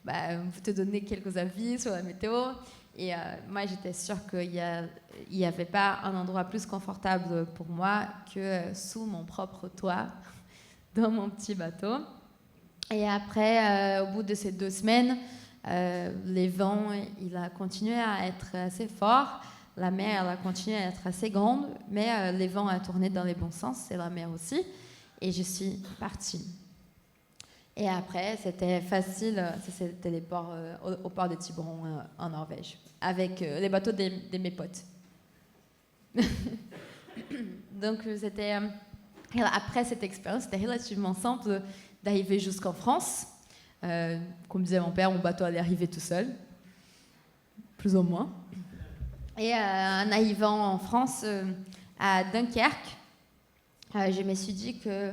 C: on veut te donner quelques avis sur la météo. Et moi, j'étais sûre qu'il n'y avait pas un endroit plus confortable pour moi que sous mon propre toit, dans mon petit bateau. Et après, au bout de ces 2 semaines, les vents, il a continué à être assez fort. La mer, elle a continué à être assez grande, mais les vents ont tourné dans les bons sens, et la mer aussi. Et je suis partie. Et après, c'était facile, c'était les ports, au port de Tiburon en Norvège, avec les bateaux de mes potes. Donc, après cette expérience, c'était relativement simple d'arriver jusqu'en France. Comme disait mon père, mon bateau allait arriver tout seul, plus ou moins. Et en arrivant en France, à Dunkerque, je me suis dit que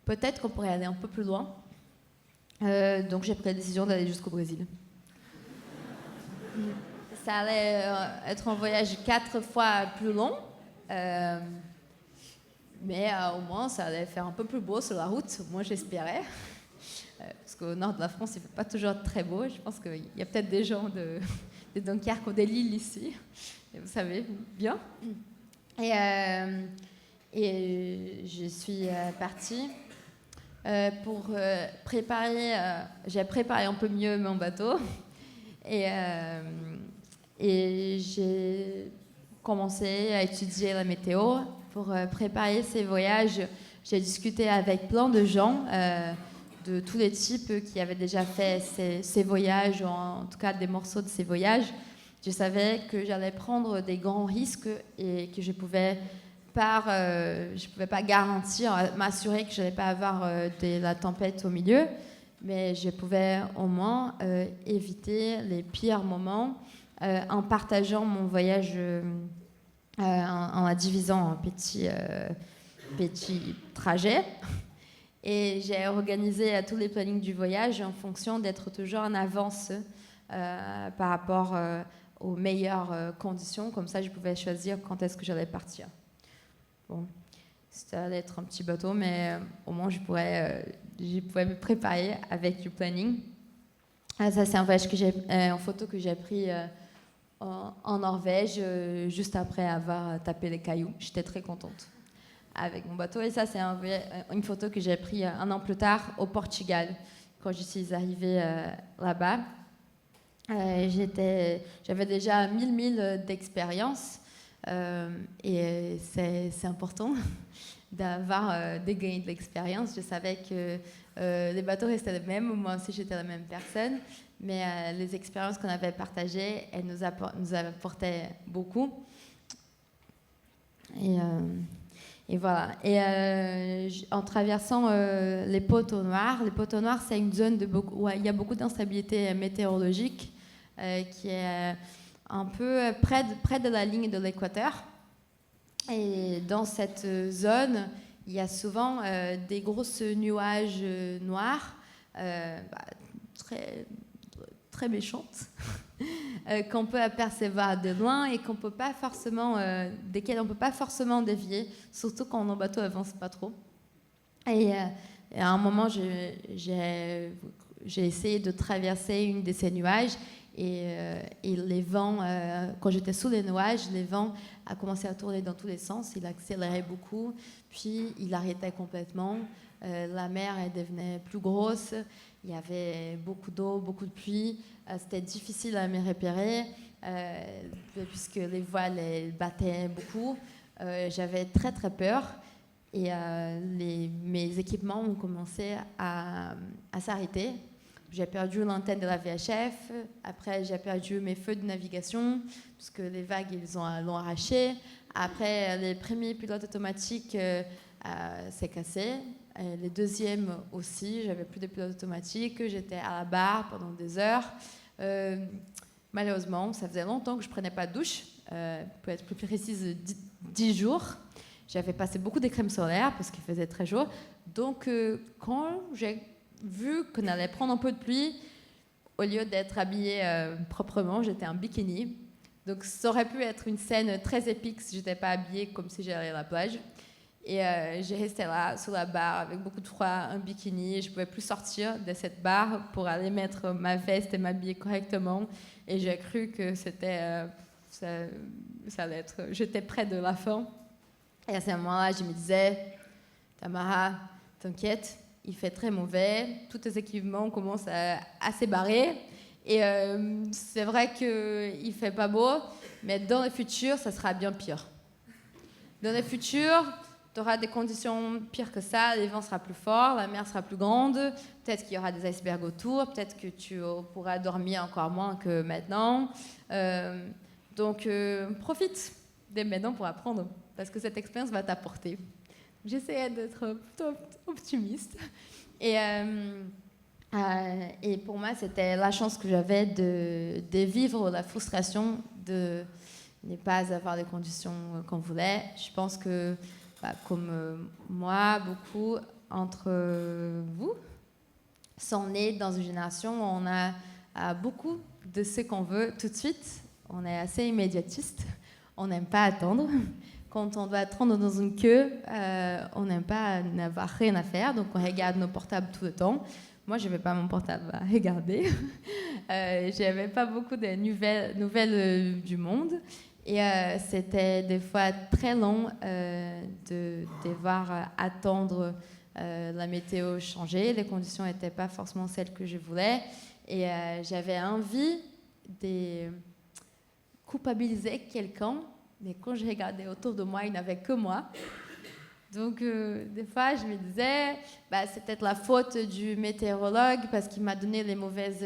C: peut-être qu'on pourrait aller un peu plus loin. Donc j'ai pris la décision d'aller jusqu'au Brésil. Ça allait être un voyage 4 fois plus long, mais au moins ça allait faire un peu plus beau sur la route, moi j'espérais. Parce qu'au nord de la France, il ne fait pas toujours très beau. Je pense qu'il y a peut-être des gens de Dunkerque ou de Lille ici, et vous savez bien. Et je suis partie pour préparer. J'ai préparé un peu mieux mon bateau. Et j'ai commencé à étudier la météo. Pour préparer ces voyages, j'ai discuté avec plein de gens de tous les types qui avaient déjà fait ces voyages, ou en tout cas des morceaux de ces voyages. Je savais que j'allais prendre des grands risques et que je pouvais pas garantir, m'assurer que je n'allais pas avoir de la tempête au milieu, mais je pouvais au moins éviter les pires moments en partageant mon voyage, en la divisant en petits trajets. Et j'ai organisé tous les plannings du voyage en fonction d'être toujours en avance par rapport aux meilleures conditions. Comme ça, je pouvais choisir quand est-ce que j'allais partir. Bon, ça allait être un petit bateau, mais au moins je pouvais me préparer avec du planning. Ça, c'est un voyage en photo que j'ai pris en Norvège juste après avoir tapé les cailloux. J'étais très contente avec mon bateau. Et ça, c'est une photo que j'ai prise 1 an plus tard au Portugal, quand je suis arrivée là-bas. J'avais déjà 1000 milles d'expérience et c'est important d'avoir de gagner de l'expérience. Je savais que les bateaux restaient les mêmes, moi aussi j'étais la même personne, mais les expériences qu'on avait partagées, elles nous apportaient beaucoup. Et voilà. Et en traversant les poteaux noirs, c'est une zone où il y a beaucoup d'instabilité météorologique qui est un peu près de la ligne de l'équateur. Et dans cette zone, il y a souvent des grosses nuages noirs, très, très méchantes, qu'on peut apercevoir de loin et desquels on ne peut pas forcément dévier, surtout quand nos bateaux n'avancent pas trop. Et à un moment, j'ai essayé de traverser une de ces nuages et les vents, quand j'étais sous les nuages, les vents a commencé à tourner dans tous les sens, il accélérait beaucoup, puis il arrêtait complètement, la mer elle devenait plus grosse, il y avait beaucoup d'eau, beaucoup de pluie, c'était difficile à me repérer puisque les voiles elles battaient beaucoup, j'avais très très peur et mes équipements ont commencé à s'arrêter. j'ai perdu l'antenne de la VHF. Après, j'ai perdu mes feux de navigation parce que les vagues, l'ont arraché. Après, les premiers pilotes automatiques s'est cassé. Et les deuxièmes aussi, j'avais plus de pilote automatique. J'étais à la barre pendant des heures. Malheureusement, ça faisait longtemps que je prenais pas de douche. Pour être plus précise, 10 jours. J'avais passé beaucoup de crème solaire parce qu'il faisait très chaud. Donc, quand j'ai vu qu'on allait prendre un peu de pluie, au lieu d'être habillée proprement, j'étais en bikini. Donc, ça aurait pu être une scène très épique si je n'étais pas habillée comme si j'allais à la plage. Et j'ai resté là, sous la barre, avec beaucoup de froid, un bikini. Et je ne pouvais plus sortir de cette barre pour aller mettre ma veste et m'habiller correctement. Et j'ai cru que c'était... ça allait être... J'étais près de la fin. Et à ce moment-là, je me disais, Tamara, t'inquiète, il fait très mauvais, tous tes équipements commencent à s'ébarrer. Et c'est vrai qu'il ne fait pas beau, mais dans le futur, ça sera bien pire. Dans le futur, tu auras des conditions pires que ça, les vents seront plus forts, la mer sera plus grande, peut-être qu'il y aura des icebergs autour, peut-être que tu pourras dormir encore moins que maintenant. Donc, profite dès maintenant pour apprendre, parce que cette expérience va t'apporter. J'essayais d'être plutôt optimiste. Et pour moi, c'était la chance que j'avais de vivre la frustration de ne pas avoir les conditions qu'on voulait. Je pense que, comme moi, beaucoup entre vous sont nés dans une génération où on a beaucoup de ce qu'on veut tout de suite. On est assez immédiatiste. On n'aime pas attendre. Quand on doit attendre dans une queue, on n'aime pas n'avoir rien à faire, donc on regarde nos portables tout le temps. Moi, je n'avais pas mon portable à regarder. Je n'avais pas beaucoup de nouvelles du monde. Et c'était des fois très long de devoir attendre la météo changer. Les conditions n'étaient pas forcément celles que je voulais. Et j'avais envie de culpabiliser quelqu'un. Mais quand je regardais autour de moi, il n'y avait que moi. Donc, des fois, je me disais, c'est peut-être la faute du météorologue parce qu'il m'a donné les mauvaises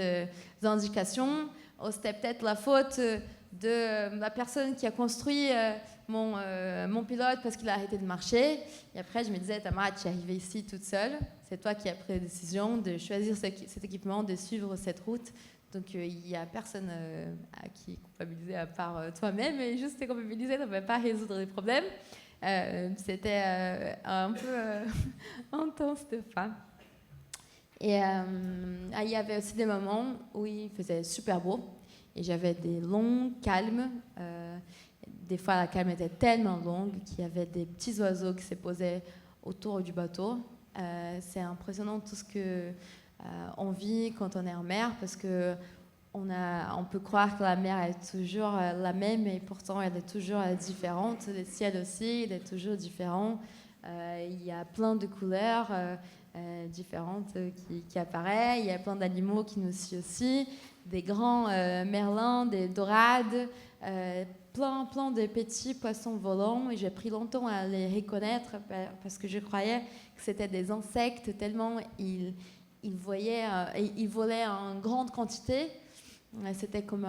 C: indications. Ou c'était peut-être la faute de la personne qui a construit mon pilote parce qu'il a arrêté de marcher. Et après, je me disais, Tamara, tu es arrivée ici toute seule. C'est toi qui as pris la décision de choisir cet équipement, de suivre cette route. Donc, il n'y a personne à qui culpabiliser à part toi-même. Et juste te culpabiliser ne pouvait pas résoudre les problèmes. C'était un peu intense des fois. Et il y avait aussi des moments où il faisait super beau. Et j'avais des longs calmes. Des fois, la calme était tellement longue qu'il y avait des petits oiseaux qui se posaient autour du bateau. C'est impressionnant tout ce que... on vit quand on est en mer parce que on peut croire que la mer est toujours la même et pourtant elle est toujours différente. Le ciel aussi, il est toujours différent. Il y a plein de couleurs différentes qui apparaissent. Il y a plein d'animaux qui nous suivent aussi. Des grands merlins, des dorades, plein de petits poissons volants. Et j'ai pris longtemps à les reconnaître parce que je croyais que c'était des insectes tellement ils volaient en grande quantité. C'était comme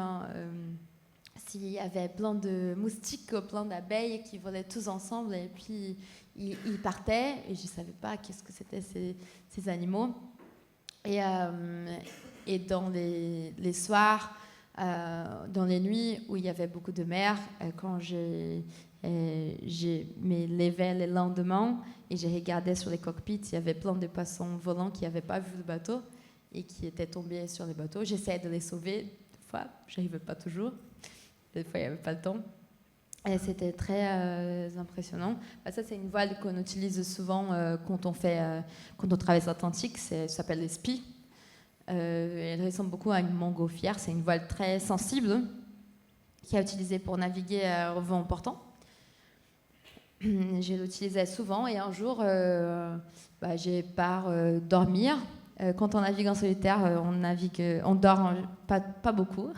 C: s'il y avait plein de moustiques, plein d'abeilles qui volaient tous ensemble et puis ils partaient et je ne savais pas qu'est-ce que c'était ces animaux. Et dans les soirs, dans les nuits où il y avait beaucoup de mer, quand je me levais le lendemain et je regardais sur les cockpits, il y avait plein de poissons volants qui n'avaient pas vu le bateau et qui étaient tombés sur les bateaux. J'essayais de les sauver, des fois, je n'arrivais pas toujours. Des fois, il n'y avait pas le temps. Et c'était très impressionnant. Ça, c'est une voile qu'on utilise souvent quand on traverse l'Atlantique. Ça s'appelle les SPI. Elle ressemble beaucoup à une montgolfière. C'est une voile très sensible qui est utilisée pour naviguer au vent important. Je l'utilisais souvent et un jour, j'ai pars dormir. Quand on navigue en solitaire, on dort pas beaucoup.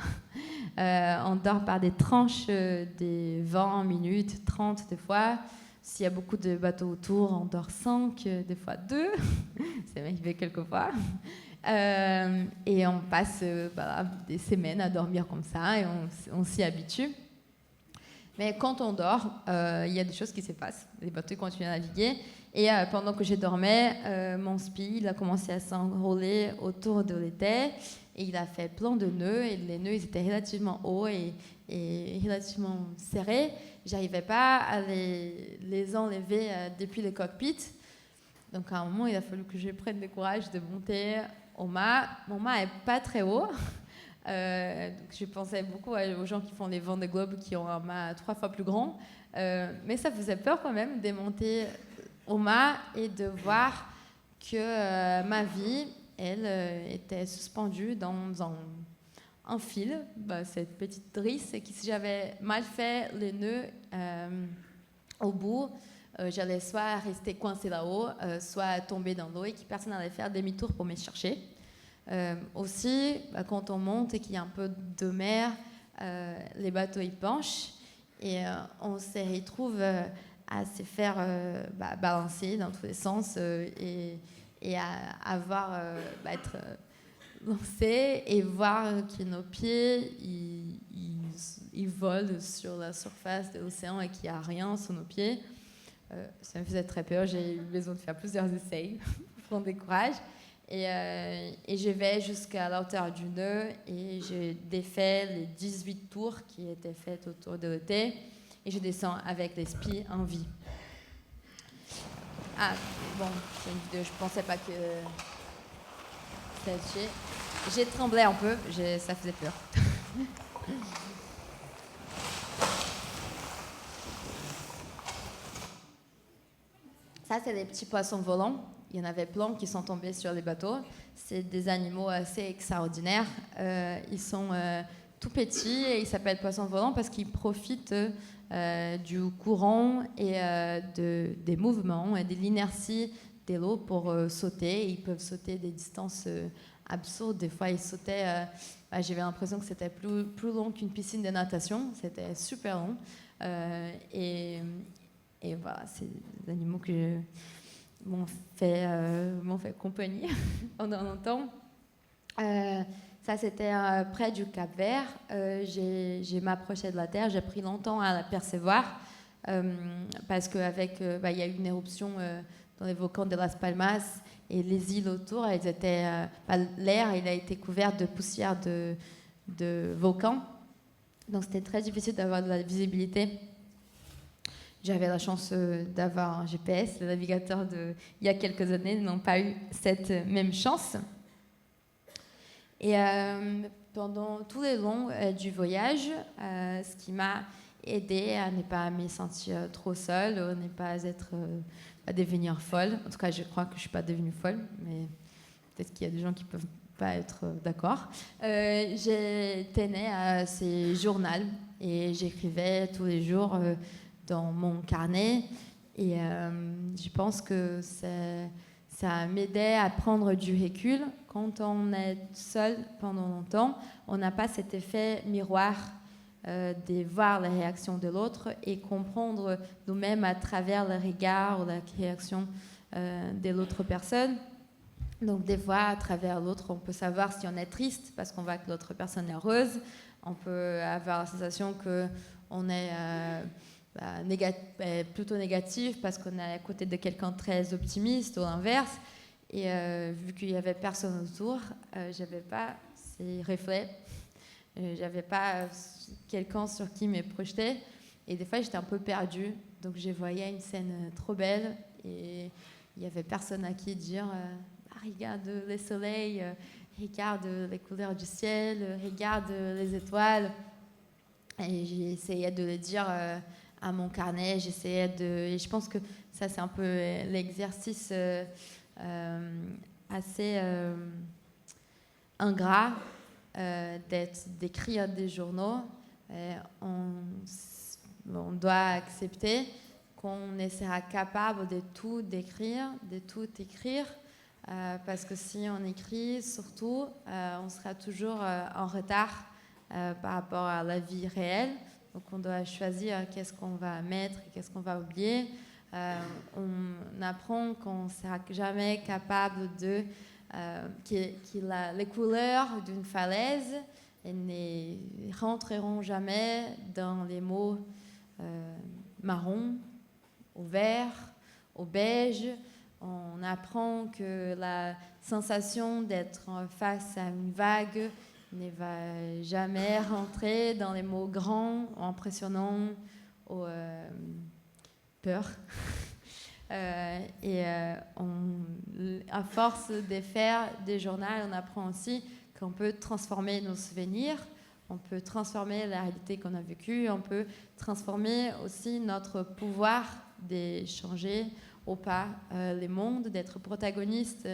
C: On dort par des tranches des 20 minutes, 30 des fois. S'il y a beaucoup de bateaux autour, on dort 5, des fois 2. C'est arrivé quelques fois. Et on passe des semaines à dormir comme ça et on s'y habitue. Mais quand on dort, il y a des choses qui se passent. Les bateaux continuent à naviguer. Et pendant que je dormais, mon spi il a commencé à s'enrouler autour de l'étai. Et il a fait plein de nœuds. Et les nœuds ils étaient relativement hauts et relativement serrés. Je n'arrivais pas à les enlever depuis le cockpit. Donc à un moment, il a fallu que je prenne le courage de monter au mât. Mon mât n'est pas très haut. Donc je pensais beaucoup aux gens qui font les Vendée Globe qui ont un mât 3 fois plus grand. Mais ça faisait peur quand même de monter au mât et de voir que ma vie, elle, était suspendue dans un fil, cette petite drisse, et que si j'avais mal fait les nœuds au bout, j'allais soit rester coincée là-haut, soit tomber dans l'eau et que personne n'allait faire demi-tour pour me chercher. Aussi, quand on monte et qu'il y a un peu de mer, les bateaux ils penchent et on se retrouve à se faire balancer dans tous les sens et à être lancé et voir que nos pieds ils volent sur la surface de l'océan et qu'il n'y a rien sous nos pieds. Ça me faisait très peur, j'ai eu besoin de faire plusieurs essais pour prendre du courage. Et je vais jusqu'à la hauteur du nœud et je défais les 18 tours qui étaient faites autour de l'été et je descends avec les spies en vie. Ah, bon, c'est une vidéo, je pensais pas que c'était... J'ai tremblé un peu, ça faisait peur. Ça, c'est des petits poissons volants. Il y en avait plein qui sont tombés sur les bateaux. C'est des animaux assez extraordinaires. Ils sont tout petits et ils s'appellent poissons volants parce qu'ils profitent du courant et des mouvements et de l'inertie de l'eau pour sauter. Ils peuvent sauter des distances absurdes. Des fois, ils sautaient... j'avais l'impression que c'était plus long qu'une piscine de natation. C'était super long. Et voilà, c'est des animaux que... m'ont fait compagnie pendant longtemps. Ça, c'était près du Cap-Vert. J'ai m'approché de la Terre. J'ai pris longtemps à l'apercevoir parce qu'avec, il y a eu une éruption dans les volcans de Las Palmas et les îles autour, elles étaient, l'air il a été couvert de poussière de volcans. Donc, c'était très difficile d'avoir de la visibilité. J'avais la chance d'avoir un GPS. Les navigateurs il y a quelques années n'ont pas eu cette même chance. Et pendant tous les longs du voyage, ce qui m'a aidé à ne pas me sentir trop seule, à ne pas devenir folle. En tout cas, je crois que je ne suis pas devenue folle, mais peut-être qu'il y a des gens qui ne peuvent pas être d'accord. J'ai tenu à ces journaux et j'écrivais tous les jours dans mon carnet et je pense que ça m'aidait à prendre du recul. Quand on est seul pendant longtemps, on n'a pas cet effet miroir de voir les réactions de l'autre et comprendre nous-mêmes à travers le regard ou la réaction de l'autre personne. Donc des fois, à travers l'autre, on peut savoir si on est triste parce qu'on voit que l'autre personne est heureuse. On peut avoir la sensation qu'on est plutôt négatif parce qu'on est à côté de quelqu'un de très optimiste ou l'inverse. Et vu qu'il n'y avait personne autour, j'avais pas ces reflets, j'avais pas quelqu'un sur qui me projeter. Et des fois, j'étais un peu perdue. Donc, je voyais une scène trop belle et il n'y avait personne à qui dire regarde le soleil, regarde les couleurs du ciel, regarde les étoiles. Et j'essayais de le dire à mon carnet, et je pense que ça c'est un peu l'exercice assez ingrat d'écrire des journaux. On doit accepter qu'on sera capable de tout décrire, de tout écrire, parce que si on écrit, surtout, on sera toujours en retard par rapport à la vie réelle. Donc on doit choisir qu'est-ce qu'on va mettre et qu'est-ce qu'on va oublier. On apprend qu'on ne sera jamais capable de les couleurs d'une falaise et ne rentreront jamais dans les mots marron, au vert, au beige. On apprend que la sensation d'être face à une vague ne va jamais rentrer dans les mots grands, impressionnants, ou peur. À force de faire des journaux, on apprend aussi qu'on peut transformer nos souvenirs, on peut transformer la réalité qu'on a vécue, on peut transformer aussi notre pouvoir de changer ou pas les mondes, d'être protagoniste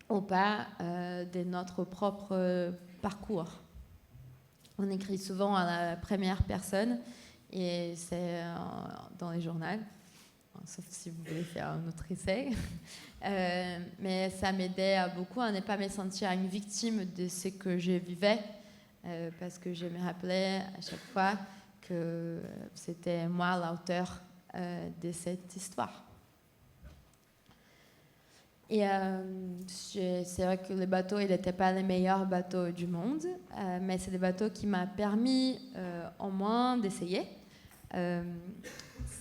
C: ou pas de notre propre parcours. On écrit souvent à la première personne et c'est dans les journaux, sauf si vous voulez faire un autre essai. Mais ça m'aidait beaucoup à ne pas me sentir une victime de ce que je vivais, parce que je me rappelais à chaque fois que c'était moi l'auteur de cette histoire. Et c'est vrai que le bateau, il n'était pas le meilleur bateau du monde, mais c'est des bateaux qui m'ont permis au moins d'essayer.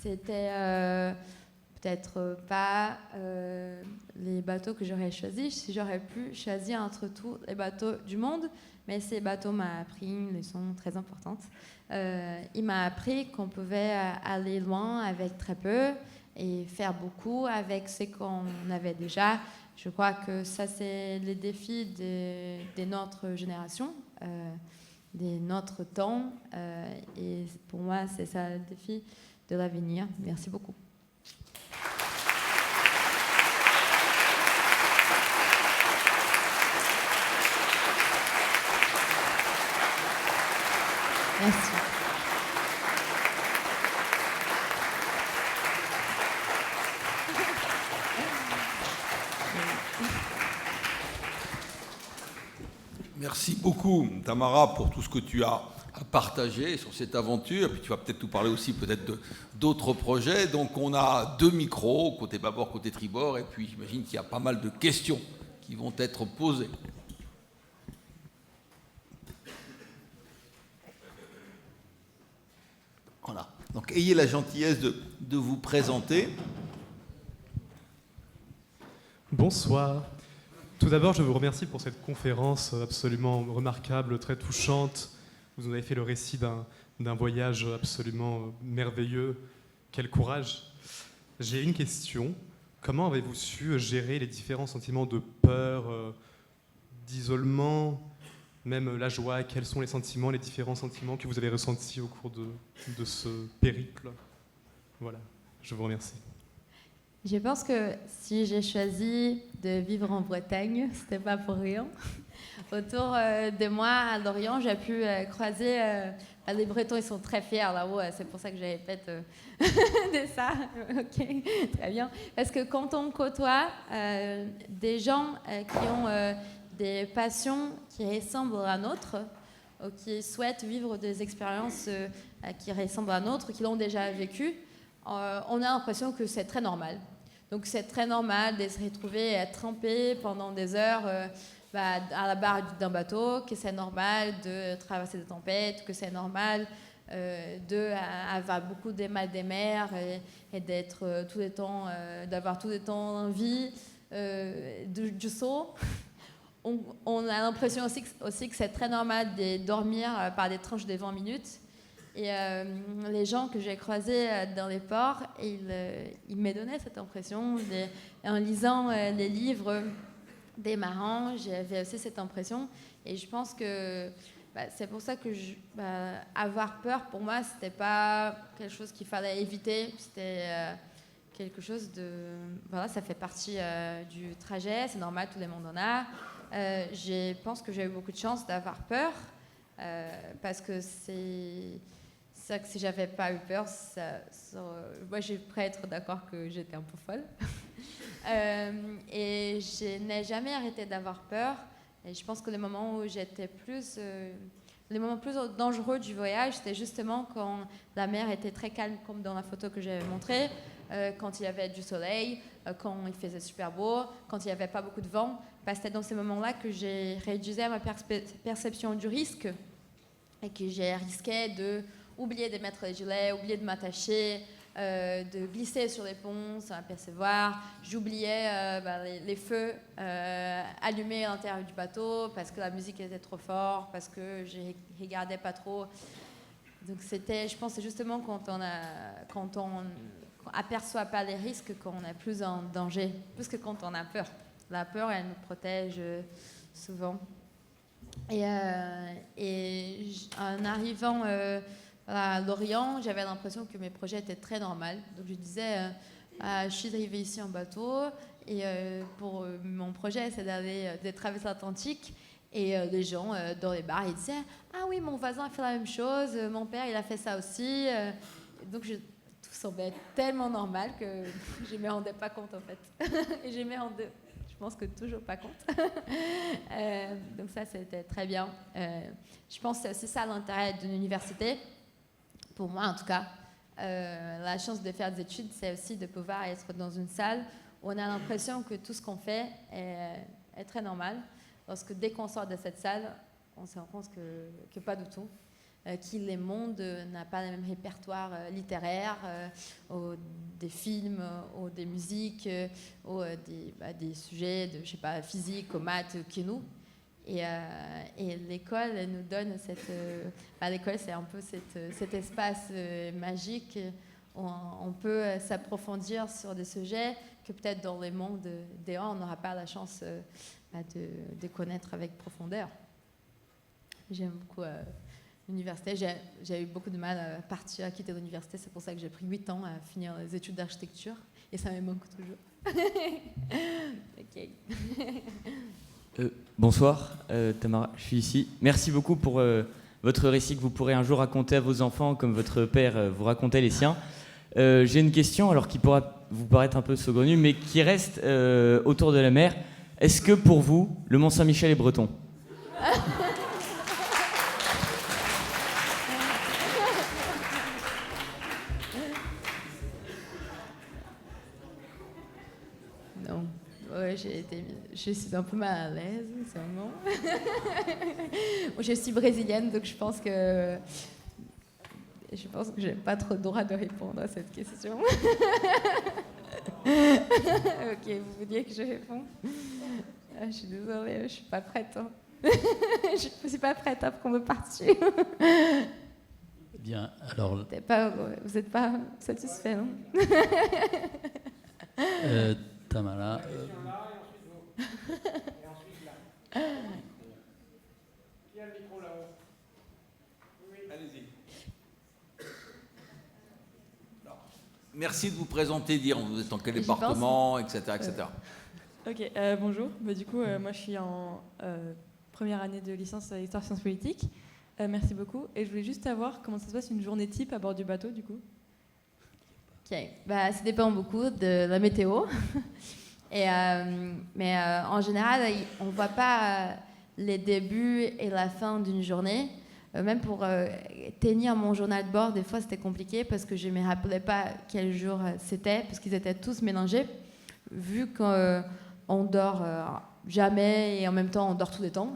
C: C'était peut-être pas les bateaux que j'aurais choisis si j'aurais pu choisir entre tous les bateaux du monde, mais ces bateaux m'ont appris une leçon très importante. Il m'a appris qu'on pouvait aller loin avec très peu et faire beaucoup avec ce qu'on avait déjà. Je crois que ça, c'est le défi de notre génération, de notre temps. Et pour moi, c'est ça le défi de l'avenir. Merci beaucoup. Merci.
A: Merci beaucoup, Tamara, pour tout ce que tu as partagé sur cette aventure. Puis tu vas peut-être nous parler aussi peut-être d'autres projets. Donc on a 2 micros, côté bâbord, côté tribord, et puis j'imagine qu'il y a pas mal de questions qui vont être posées. Voilà. Donc ayez la gentillesse de vous présenter.
D: Bonsoir. Tout d'abord, je vous remercie pour cette conférence absolument remarquable, très touchante. Vous nous avez fait le récit d'un voyage absolument merveilleux. Quel courage. J'ai une question. Comment avez-vous su gérer les différents sentiments de peur, d'isolement, même la joie? Quels sont les sentiments, les différents sentiments que vous avez ressentis au cours de ce périple? Voilà, je vous remercie.
C: Je pense que si j'ai choisi de vivre en Bretagne, c'était pas pour rien. Autour de moi, à Lorient, j'ai pu croiser... les Bretons, ils sont très fiers là-haut, c'est pour ça que j'avais fait de ça. Ok, très bien. Parce que quand on côtoie des gens qui ont des passions qui ressemblent à nôtres, ou qui souhaitent vivre des expériences qui ressemblent à nôtres, qui l'ont déjà vécues, on a l'impression que c'est très normal. Donc c'est très normal de se retrouver et être trempé pendant des heures à la barre d'un bateau, que c'est normal de traverser des tempêtes, que c'est normal d'avoir beaucoup de mal des mers et d'être tout le temps, d'avoir tout le temps envie du saut. On a l'impression aussi que c'est très normal de dormir par des tranches de 20 minutes. Et les gens que j'ai croisés dans les ports, ils me donnaient cette impression. En lisant les livres des marins, j'avais aussi cette impression. Et je pense que c'est pour ça que avoir peur, pour moi, c'était pas quelque chose qu'il fallait éviter. C'était quelque chose de... Voilà, ça fait partie du trajet, c'est normal, tout le monde en a. Je pense que j'ai eu beaucoup de chance d'avoir peur, parce que c'est ça que si j'avais pas eu peur, moi je suis prête à être d'accord que j'étais un peu folle. Et je n'ai jamais arrêté d'avoir peur. Et je pense que les moments où j'étais les moments plus dangereux du voyage, c'était justement quand la mer était très calme, comme dans la photo que j'avais montrée, quand il y avait du soleil, quand il faisait super beau, quand il n'y avait pas beaucoup de vent. Bah, c'était dans ces moments-là que j'ai réduisé ma perception du risque et que j'ai risqué de oublier de mettre les gilets, oublier de m'attacher, de glisser sur les ponts sans apercevoir. J'oubliais les feux allumés à l'intérieur du bateau parce que la musique était trop forte, parce que je regardais pas trop. Donc je pense, c'est justement quand on aperçoit pas les risques qu'on est plus en danger, plus que quand on a peur. La peur, elle nous protège souvent. Et en arrivant à Lorient, j'avais l'impression que mes projets étaient très normaux. Donc je disais, je suis arrivée ici en bateau et pour mon projet, c'est de traverser l'Atlantique. Et les gens dans les bars, ils disaient « Ah oui, mon voisin a fait la même chose, mon père, il a fait ça aussi. » Donc tout semblait tellement normal que je ne me rendais pas compte en fait. Et je pense que toujours pas compte. Donc ça, c'était très bien. Je pense que c'est ça l'intérêt d'une université. Pour moi, en tout cas, la chance de faire des études, c'est aussi de pouvoir être dans une salle où on a l'impression que tout ce qu'on fait est très normal. Dès qu'on sort de cette salle, on se rend compte que pas du tout. Que le monde n'a pas le même répertoire littéraire, des films, ou des musiques, ou des sujets de, physique, aux maths que nous. Et l'école nous donne l'école, c'est un peu cet espace magique où on peut s'approfondir sur des sujets que peut-être dans les mondes dehors, on n'aura pas la chance de connaître avec profondeur. J'aime beaucoup l'université. J'ai eu beaucoup de mal à quitter l'université. C'est pour ça que j'ai pris 8 ans à finir les études d'architecture. Et ça me manque toujours. Ok.
E: Bonsoir, Tamara, je suis ici. Merci beaucoup pour votre récit que vous pourrez un jour raconter à vos enfants, comme votre père vous racontait les siens. J'ai une question, alors qui pourra vous paraître un peu saugrenue, mais qui reste autour de la mer. Est-ce que pour vous, le Mont-Saint-Michel est breton ?
C: Non. Ouais, je suis un peu mal à l'aise en ce moment. Je suis brésilienne, donc je pense que j'ai pas trop le droit de répondre à cette question. Ok, vous vouliez que je réponde? Je suis désolée, je suis pas prête. Hein. Je suis pas prête à prendre parti.
F: Bien, alors...
C: Vous n'êtes pas satisfait, non?
F: Tamara...
B: Qui a le micro là-haut? Oui.
A: Allez-y. Merci de vous présenter, dire vous êtes dans quel département, etc.
G: Ok, bonjour. Du coup, moi je suis en première année de licence Histoire Sciences Politiques. Merci beaucoup. Et je voulais juste savoir comment ça se passe une journée type à bord du bateau, du coup.
C: Ok, ça dépend beaucoup de la météo. Mais en général, on ne voit pas les débuts et la fin d'une journée. Même pour tenir mon journal de bord, des fois c'était compliqué parce que je ne me rappelais pas quel jour c'était, parce qu'ils étaient tous mélangés. Vu qu'on dort jamais et en même temps on dort tout le temps.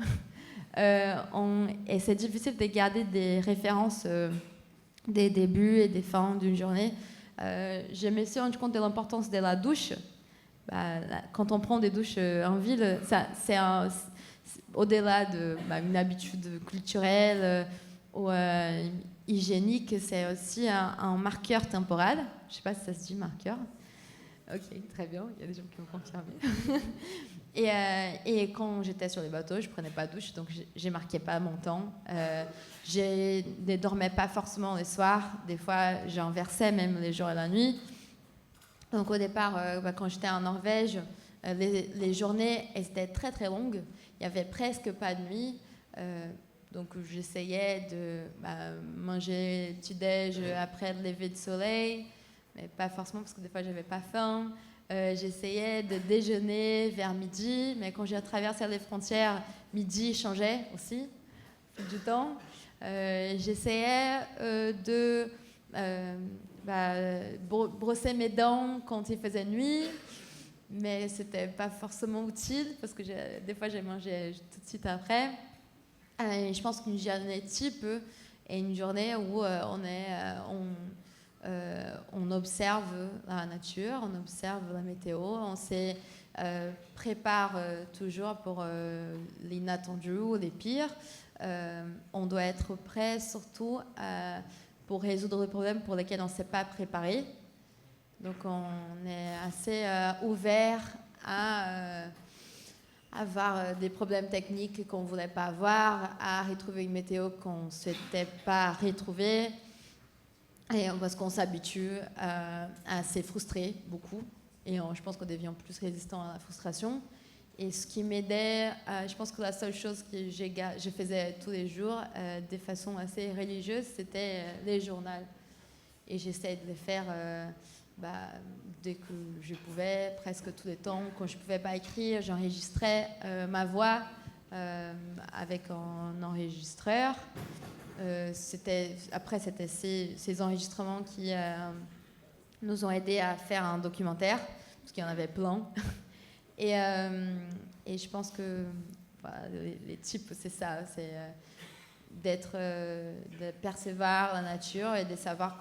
C: Et c'est difficile de garder des références des débuts et des fins d'une journée. Je me suis rendu compte de l'importance de la douche. Quand on prend des douches en ville, c'est au-delà d'une habitude culturelle ou hygiénique, c'est aussi un marqueur temporel. Je ne sais pas si ça se dit marqueur. Ok, très bien, il y a des gens qui vont confirmer. Et quand j'étais sur les bateaux, je ne prenais pas de douche, donc je ne marquais pas mon temps. Je ne dormais pas forcément les soirs. Des fois, j'inversais même les jours et la nuit. Donc au départ, quand j'étais en Norvège, les journées étaient très très longues. Il n'y avait presque pas de nuit. Donc j'essayais de manger petit-déj après le lever de soleil, mais pas forcément parce que des fois j'avais pas faim. J'essayais de déjeuner vers midi, mais quand j'ai traversé les frontières, midi changeait aussi, au fil du temps. J'essayais de brosser mes dents quand il faisait nuit. mais c'était pas forcément utile parce que des fois j'ai mangé tout de suite après. Et je pense qu'une journée type est une journée où on observe la nature, on observe la météo, on se prépare toujours pour l'inattendu ou les pires. On doit être prêt surtout pour résoudre les problèmes pour lesquels on ne s'est pas préparé. Donc on est assez ouvert à avoir des problèmes techniques qu'on ne voulait pas avoir, à retrouver une météo qu'on ne souhaitait pas retrouver, et parce qu'on s'habitue à se frustrer beaucoup, et je pense qu'on devient plus résistant à la frustration. Et ce qui m'aidait, je pense que la seule chose que je faisais tous les jours de façon assez religieuse, c'était les journaux. Et j'essayais de les faire dès que je pouvais, presque tout le temps. Quand je ne pouvais pas écrire, j'enregistrais ma voix avec un enregistreur. Après, c'était ces enregistrements qui nous ont aidés à faire un documentaire, parce qu'il y en avait plein. Et je pense que les types, c'est ça, c'est de percevoir la nature et de savoir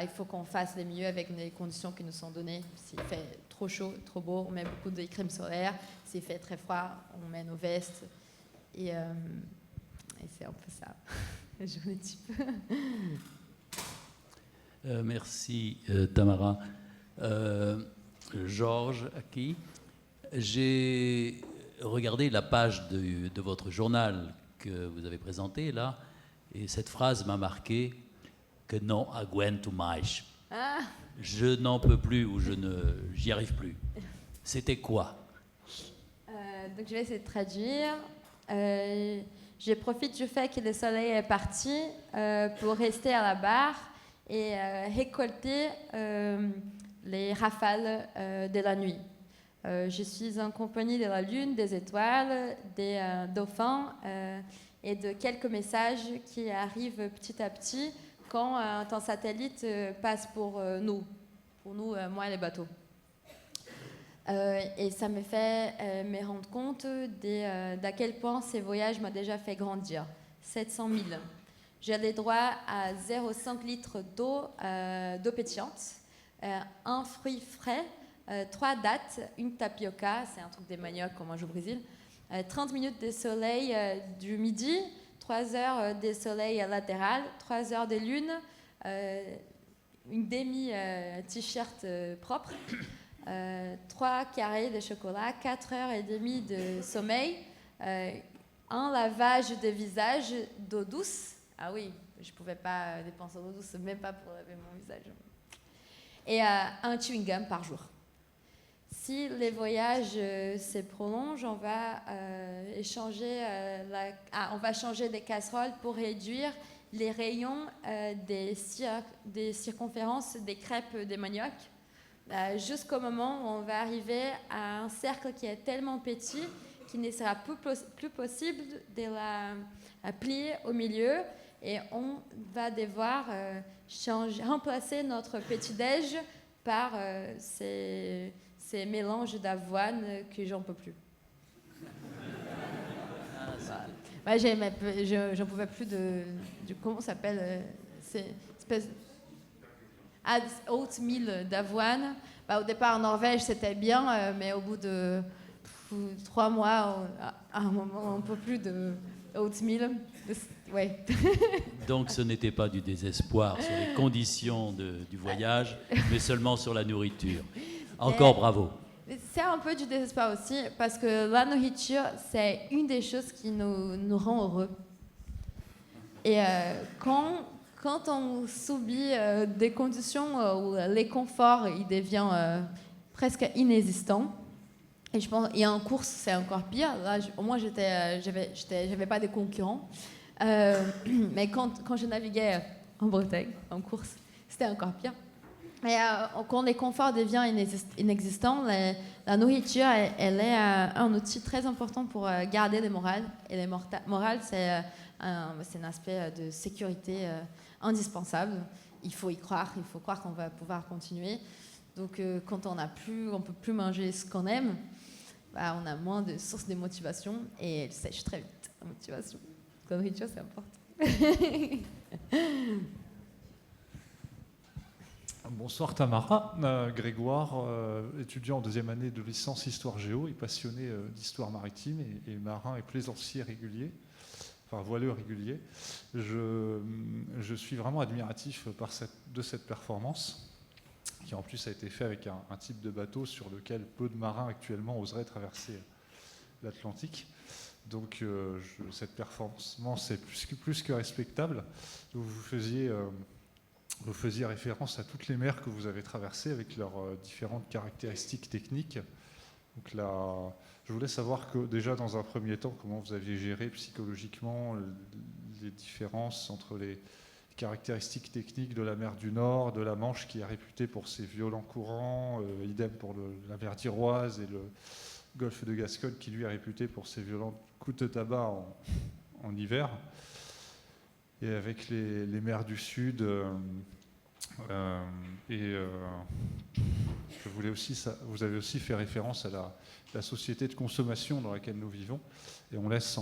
C: il faut qu'on fasse le mieux avec les conditions qui nous sont données. S'il fait trop chaud, trop beau, on met beaucoup de crème solaire. S'il fait très froid, on met nos vestes. Et c'est un peu ça, le journée type.
F: Merci Tamara. Georges, à qui j'ai regardé la page de votre journal que vous avez présenté là, et cette phrase m'a marqué, que non aguento mais.
C: Ah.
F: Je n'en peux plus ou j'y arrive plus. C'était quoi?
C: Donc je vais essayer de traduire. Je profite du fait que le soleil est parti pour rester à la barre et récolter les rafales de la nuit. Je suis en compagnie de la lune, des étoiles, des dauphins et de quelques messages qui arrivent petit à petit quand un satellite passe pour nous, moi et les bateaux. Et ça me fait me rendre compte d'à quel point ces voyages m'ont déjà fait grandir. 700 000. J'ai le droit à 0,5 litres d'eau pétillante, un fruit frais, 3 dattes, une tapioca, c'est un truc des maniocs qu'on mange au Brésil, 30 minutes de soleil du midi, 3 heures de soleil latéral, 3 heures de lune, une demi-t-shirt propre, 3 carrés de chocolat, 4 heures et demie de sommeil, un lavage de visage d'eau douce. Ah oui, je ne pouvais pas dépenser d'eau douce, même pas pour laver mon visage. Et un chewing-gum par jour. Si les voyages se prolongent, on va changer des casseroles pour réduire les rayons des circonférences des crêpes des maniocs, jusqu'au moment où on va arriver à un cercle qui est tellement petit qu'il ne sera plus possible de la plier au milieu, et on va devoir remplacer notre petit-déj par ces mélanges d'avoine que j'en peux plus. J'en pouvais plus de comment ça s'appelle ces espèces oatmeal d'avoine. Au départ en Norvège c'était bien, mais au bout de 3 mois, à un moment on ne peut plus de oatmeal. Ouais.
F: Donc ce n'était pas du désespoir sur les conditions du voyage, mais seulement sur la nourriture. Encore bravo.
C: C'est un peu du désespoir aussi, parce que la nourriture, c'est une des choses qui nous rend heureux. Et quand on subit des conditions où les conforts il devient presque inexistant, et je pense, et en course, c'est encore pire. Là, au moins, j'avais pas de concurrents. Mais quand je naviguais en Bretagne, en course, c'était encore pire. Et quand les conforts deviennent inexistants, la nourriture, elle est un outil très important pour garder le moral. Et le moral, c'est un aspect de sécurité indispensable. Il faut y croire, il faut croire qu'on va pouvoir continuer. Donc quand on peut plus manger ce qu'on aime, bah, on a moins de sources de motivation et elle sèche très vite, la motivation. La nourriture, c'est important.
H: Bonsoir Tamara, Grégoire, étudiant en deuxième année de licence Histoire Géo et passionné d'histoire maritime et marin et plaisancier régulier, enfin voileur régulier. Je suis vraiment admiratif de cette performance, qui en plus a été fait avec un type de bateau sur lequel peu de marins actuellement oseraient traverser l'Atlantique. Donc cette performance est plus que respectable. Vous faisiez référence à toutes les mers que vous avez traversées avec leurs différentes caractéristiques techniques. Donc là, je voulais savoir déjà dans un premier temps comment vous aviez géré psychologiquement les différences entre les caractéristiques techniques de la mer du Nord, de la Manche qui est réputée pour ses violents courants, idem pour la mer d'Iroise et le golfe de Gascogne qui lui est réputé pour ses violents coups de tabac en hiver. Et avec les mers du Sud, vous avez aussi fait référence à la société de consommation dans laquelle nous vivons, et on laisse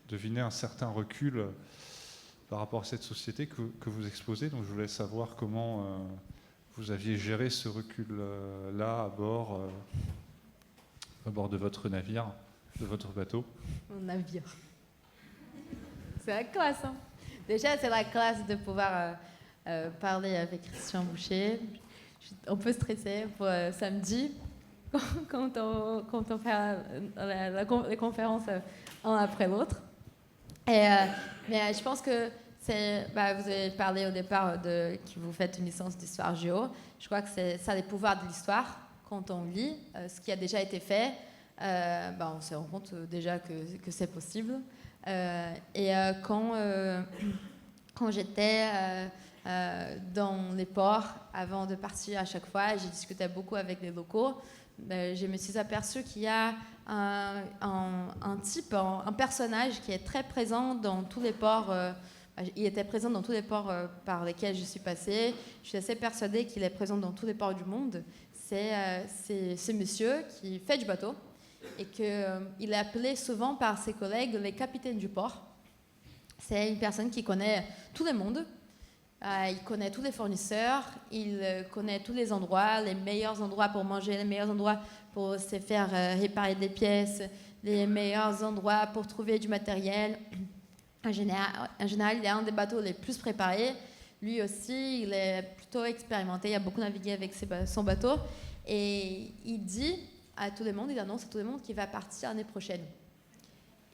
H: deviner un certain recul par rapport à cette société que vous exposez. Donc je voulais savoir comment vous aviez géré ce recul-là à bord de votre navire, de votre bateau.
C: Mon navire. C'est la classe. Hein. Déjà, c'est la classe de pouvoir parler avec Christian Boucher. On peut stresser pour samedi, quand on fait les conférences un après l'autre. Mais je pense que vous avez parlé au départ que vous faites une licence d'histoire géo. Je crois que c'est ça les pouvoirs de l'histoire. Quand on lit ce qui a déjà été fait, on se rend compte déjà que c'est possible. Quand j'étais dans les ports, avant de partir à chaque fois, j'ai discuté beaucoup avec les locaux. Je me suis aperçue qu'il y a un personnage qui est très présent dans tous les ports. Il était présent dans tous les ports par lesquels je suis passée. Je suis assez persuadée qu'il est présent dans tous les ports du monde. C'est ce monsieur qui fait du bateau et qu'il est appelé souvent par ses collègues les capitaines du port. C'est une personne qui connaît tout le monde. Il connaît tous les fournisseurs, il connaît tous les endroits, les meilleurs endroits pour manger, les meilleurs endroits pour se faire réparer des pièces, les meilleurs endroits pour trouver du matériel. En général, il est un des bateaux les plus préparés. Lui aussi, il est plutôt expérimenté, il a beaucoup navigué avec son bateau. Et il dit à tout le monde, il annonce à tout le monde qu'il va partir l'année prochaine.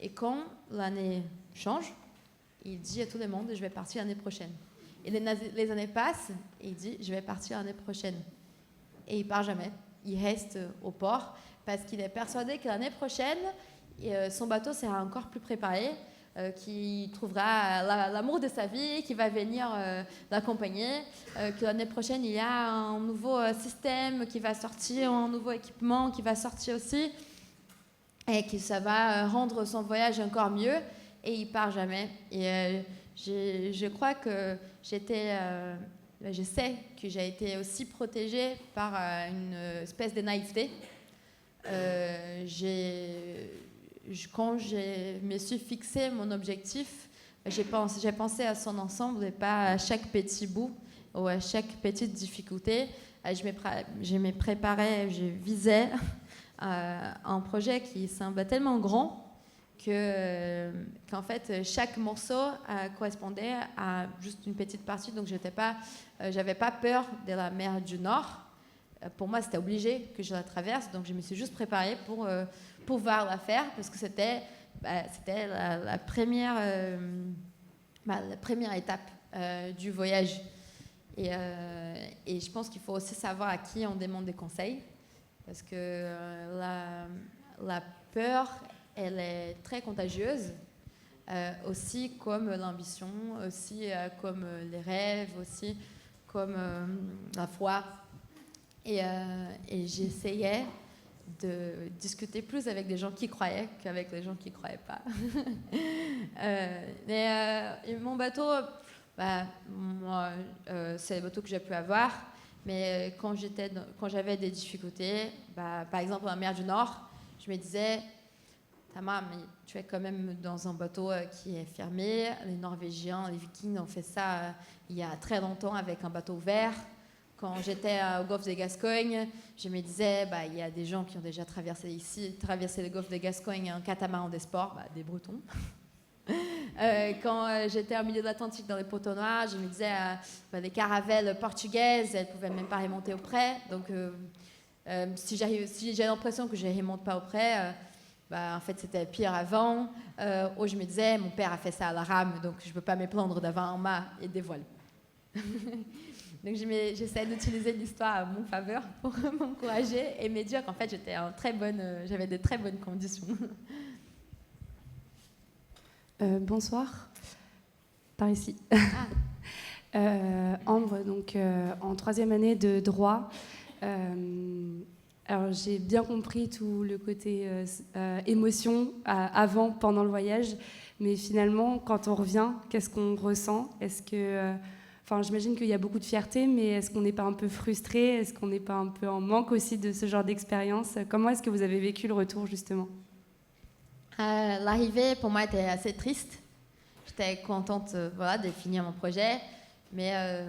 C: Et quand l'année change, il dit à tout le monde, je vais partir l'année prochaine. Et les années passent, et il dit, je vais partir l'année prochaine. Et il part jamais. Il reste au port parce qu'il est persuadé que l'année prochaine, son bateau sera encore plus préparé, qu'il trouvera l'amour de sa vie, qui va venir l'accompagner, que l'année prochaine, il y a un nouveau système qui va sortir, un nouveau équipement qui va sortir aussi, et que ça va rendre son voyage encore mieux, et il part jamais. Et je crois que je sais que j'ai été aussi protégée par une espèce de naïveté. Quand je me suis fixé mon objectif, j'ai pensé à son ensemble et pas à chaque petit bout ou à chaque petite difficulté. Je me préparais, je visais un projet qui semblait tellement grand qu'en fait, chaque morceau correspondait à juste une petite partie. Donc, j'avais pas peur de la mer du Nord. Pour moi, c'était obligé que je la traverse. Donc, je me suis juste préparée pour pouvoir la faire parce que c'était la première étape du voyage. Et je pense qu'il faut aussi savoir à qui on demande des conseils parce que la peur, elle est très contagieuse, aussi comme l'ambition, aussi comme les rêves, aussi comme la foi. Et j'essayais de discuter plus avec des gens qui croyaient qu'avec les gens qui ne croyaient pas. Mais mon bateau, c'est le bateau que j'ai pu avoir. Mais quand j'avais des difficultés, par exemple en mer du Nord, je me disais, Tamara, mais tu es quand même dans un bateau qui est fermé. Les Norvégiens, les Vikings ont fait ça il y a très longtemps avec un bateau ouvert. Quand j'étais au golfe de Gascogne, je me disais, il y a des gens qui ont déjà traversé le golfe de Gascogne en catamaran des sports, des Bretons. Quand j'étais au milieu de l'Atlantique dans les poteaux noirs, je me disais, les caravelles portugaises, elles ne pouvaient même pas remonter au près. Donc, si j'ai l'impression que je ne remonte pas au près, en fait, c'était pire avant. Où je me disais, mon père a fait ça à la rame, donc je ne peux pas me plaindre d'avoir un mât et des voiles. Donc, j'essaie d'utiliser l'histoire à mon faveur pour m'encourager et me dire qu'en fait, j'avais de très bonnes conditions.
I: Bonsoir, par ici. Ambre, donc en 3e année de droit. Alors j'ai bien compris tout le côté émotion avant, pendant le voyage, mais finalement, quand on revient, qu'est-ce qu'on ressent ? Est-ce que, j'imagine qu'il y a beaucoup de fierté, mais est-ce qu'on n'est pas un peu frustré ? Est-ce qu'on n'est pas un peu en manque aussi de ce genre d'expérience ? Comment est-ce que vous avez vécu le retour, justement ?
C: L'arrivée, pour moi, était assez triste. J'étais contente de finir mon projet, mais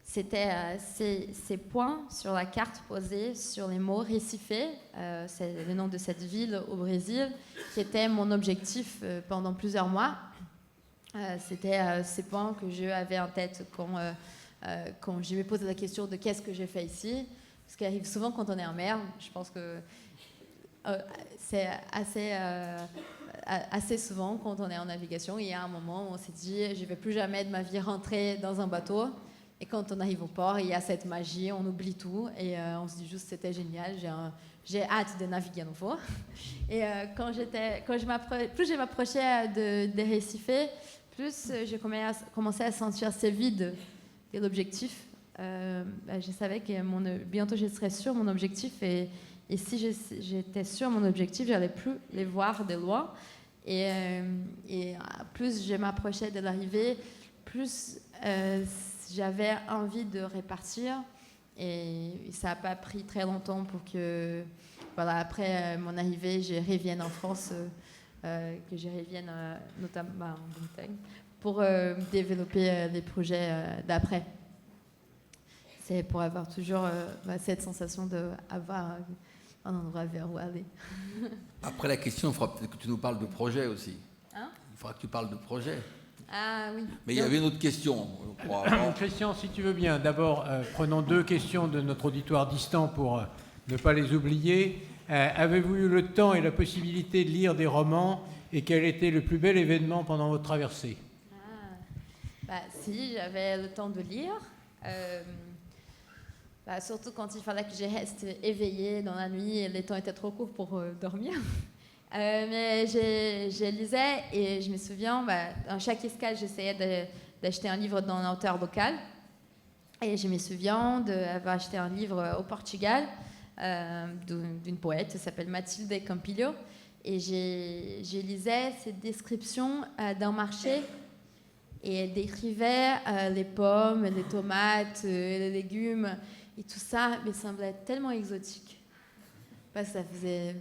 C: c'était ces points sur la carte posés sur les mots récifés, c'est le nom de cette ville au Brésil, qui était mon objectif pendant plusieurs mois. C'était ces points que je avais en tête quand je me posais la question de qu'est-ce que j'ai fait ici. Parce qu'il arrive souvent quand on est en mer, je pense que c'est assez souvent quand on est en navigation, il y a un moment où on s'est dit je ne vais plus jamais de ma vie rentrer dans un bateau, et quand on arrive au port, il y a cette magie, on oublie tout et on se dit juste c'était génial, j'ai hâte de naviguer à nouveau. Et plus je m'approchais des récifs, plus j'ai commencé à sentir ce vide de l'objectif. Je savais que bientôt je serais sur mon objectif, et si j'étais sur mon objectif, je n'allais plus les voir de loin. Et plus je m'approchais de l'arrivée, plus j'avais envie de repartir. Et ça n'a pas pris très longtemps pour que, après mon arrivée, je revienne en France, que je revienne notamment en Bretagne, pour développer les projets d'après. C'est pour avoir toujours cette sensation d'avoir un endroit vers où aller.
A: Après la question, il faudra peut-être que tu nous parles de projet aussi.
C: Hein ?
A: Il faudra que tu parles de projet.
C: Ah oui.
A: Mais il y avait une autre question.
B: Christian, si tu veux bien, d'abord, prenons 2 questions de notre auditoire distant pour ne pas les oublier. Avez-vous eu le temps et la possibilité de lire des romans, et quel était le plus bel événement pendant votre traversée ?
C: Si, j'avais le temps de lire. Surtout quand il fallait que je reste éveillée dans la nuit et les temps étaient trop courts pour dormir. Mais je lisais, et je me souviens, dans chaque escale, j'essayais d'acheter un livre dans un auteur local. Et je me souviens d'avoir acheté un livre au Portugal d'une poète qui s'appelle Matilde Campilho. Et je lisais cette description d'un marché, et elle décrivait les pommes, les tomates, les légumes. Et tout ça me semblait tellement exotique. Parce que ça faisait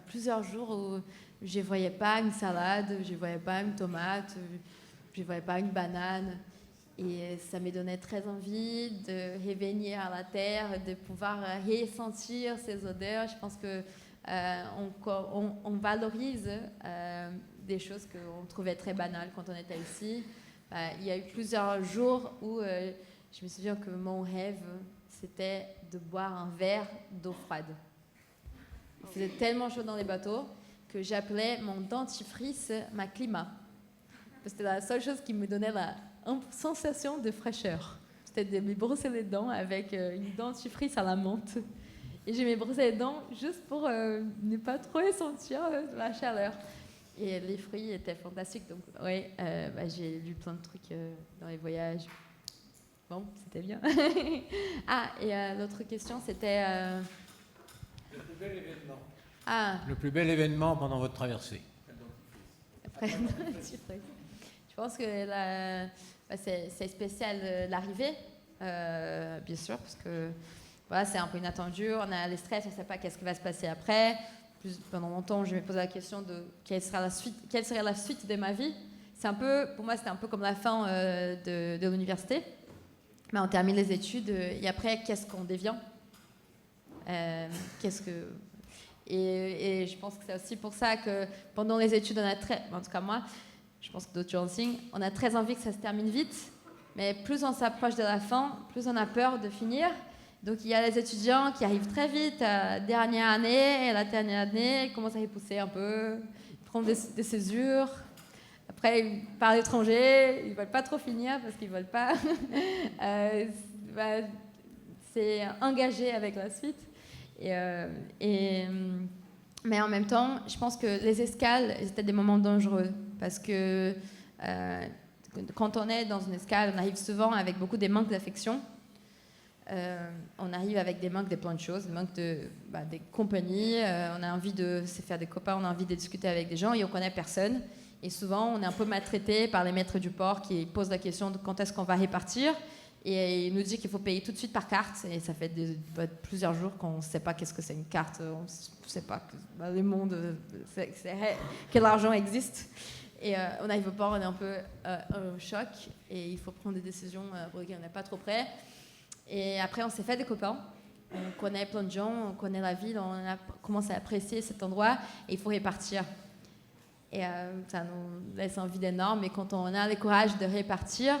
C: plusieurs jours où je ne voyais pas une salade, je ne voyais pas une tomate, je ne voyais pas une banane. Et ça me donnait très envie de revenir à la terre, de pouvoir ressentir ces odeurs. Je pense qu'on valorise des choses qu'on trouvait très banales quand on était ici. Il y a eu plusieurs jours où je me souviens que mon rêve, c'était de boire un verre d'eau froide. Il faisait tellement chaud dans les bateaux que j'appelais mon dentifrice ma climat. C'était la seule chose qui me donnait la sensation de fraîcheur. C'était de me brosser les dents avec une dentifrice à la menthe. Et je me brossais les dents juste pour ne pas trop sentir la chaleur. Et les fruits étaient fantastiques. Donc, oui, j'ai lu plein de trucs dans les voyages. Bon, c'était bien. Et l'autre question, c'était...
B: Le plus bel événement.
C: Le
B: plus bel événement pendant votre traversée.
C: Je pense que c'est spécial l'arrivée, bien sûr, parce que voilà, c'est un peu inattendu. On a les stress, on ne sait pas qu'est-ce qui va se passer après. Pendant longtemps, je me posais la question de quelle serait la suite de ma vie. Pour moi, c'était un peu comme la fin de l'université. Mais on termine les études et après, qu'est-ce qu'on devient ? Et je pense que c'est aussi pour ça que pendant les études, en tout cas moi, je pense que d'autres gens aussi, on a très envie que ça se termine vite. Mais plus on s'approche de la fin, plus on a peur de finir. Donc il y a les étudiants qui arrivent très vite à la dernière année, et la dernière année, ils commencent à y pousser un peu, ils prennent des césures. Après, ils partent à l'étranger, ils ne veulent pas trop finir parce qu'ils ne veulent pas c'est engagé avec la suite. Mais en même temps, je pense que les escales, c'était des moments dangereux parce que quand on est dans une escale, on arrive souvent avec beaucoup des manques d'affection. On arrive avec des manques de plein de choses, des manques des compagnies, on a envie de se faire des copains, on a envie de discuter avec des gens et on ne connaît personne. Et souvent, on est un peu maltraité par les maîtres du port qui posent la question de quand est-ce qu'on va répartir. Et ils nous disent qu'il faut payer tout de suite par carte. Et ça fait plusieurs jours qu'on ne sait pas qu'est-ce que c'est une carte. On ne sait pas que le monde, quel argent existe. Et on arrive au port, on est un peu en choc. Et il faut prendre des décisions pour lesquelles on n'est pas trop prêt. Et après, on s'est fait des copains. On connaît plein de gens, on connaît la ville, on a commencé à apprécier cet endroit. Et il faut répartir. Et ça nous laisse un vide énorme. Et quand on a le courage de répartir,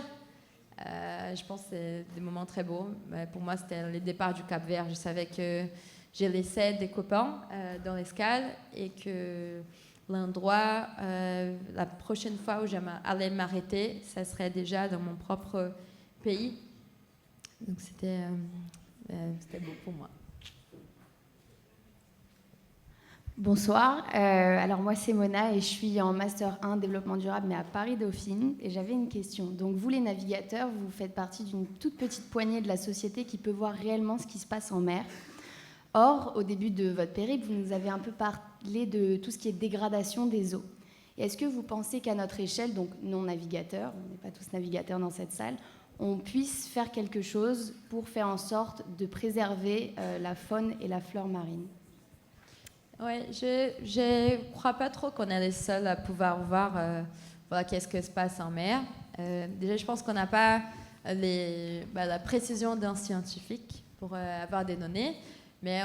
C: je pense que c'est des moments très beaux. Pour moi, c'était le départ du Cap-Vert. Je savais que j'ai laissé des copains dans l'escale et que l'endroit, la prochaine fois où j'allais m'arrêter, ça serait déjà dans mon propre pays. Donc c'était beau pour moi.
J: Bonsoir, alors moi c'est Mona et je suis en Master 1 Développement durable mais à Paris-Dauphine et j'avais une question. Donc vous les navigateurs, vous faites partie d'une toute petite poignée de la société qui peut voir réellement ce qui se passe en mer. Or, au début de votre périple, vous nous avez un peu parlé de tout ce qui est dégradation des eaux. Et est-ce que vous pensez qu'à notre échelle, donc non navigateurs, on n'est pas tous navigateurs dans cette salle, on puisse faire quelque chose pour faire en sorte de préserver la faune et la flore marine ?
C: Oui, je ne crois pas trop qu'on est les seuls à pouvoir voir qu'est-ce que se passe en mer. Déjà, je pense qu'on n'a pas la précision d'un scientifique pour avoir des données, mais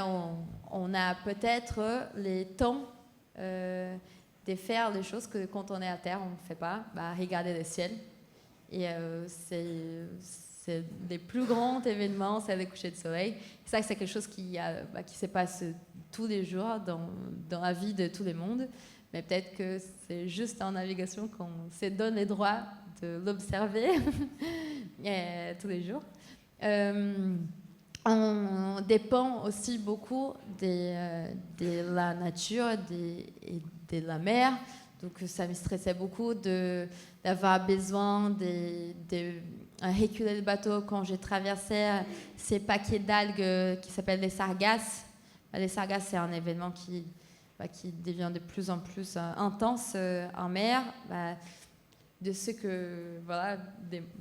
C: on a peut-être les temps de faire des choses que quand on est à terre, on ne fait pas. Regarder le ciel. Et c'est les plus grands événements, c'est le coucher de soleil. Ça, c'est quelque chose qui se passe tous les jours dans la vie de tout le monde. Mais peut-être que c'est juste en navigation qu'on se donne les droits de l'observer tous les jours. On dépend aussi beaucoup de la nature et de la mer. Donc ça me stressait beaucoup d'avoir besoin de reculer le bateau quand j'ai traversé ces paquets d'algues qui s'appellent les sargasses. Les sargasses, c'est un événement qui devient de plus en plus intense en mer. De ce que,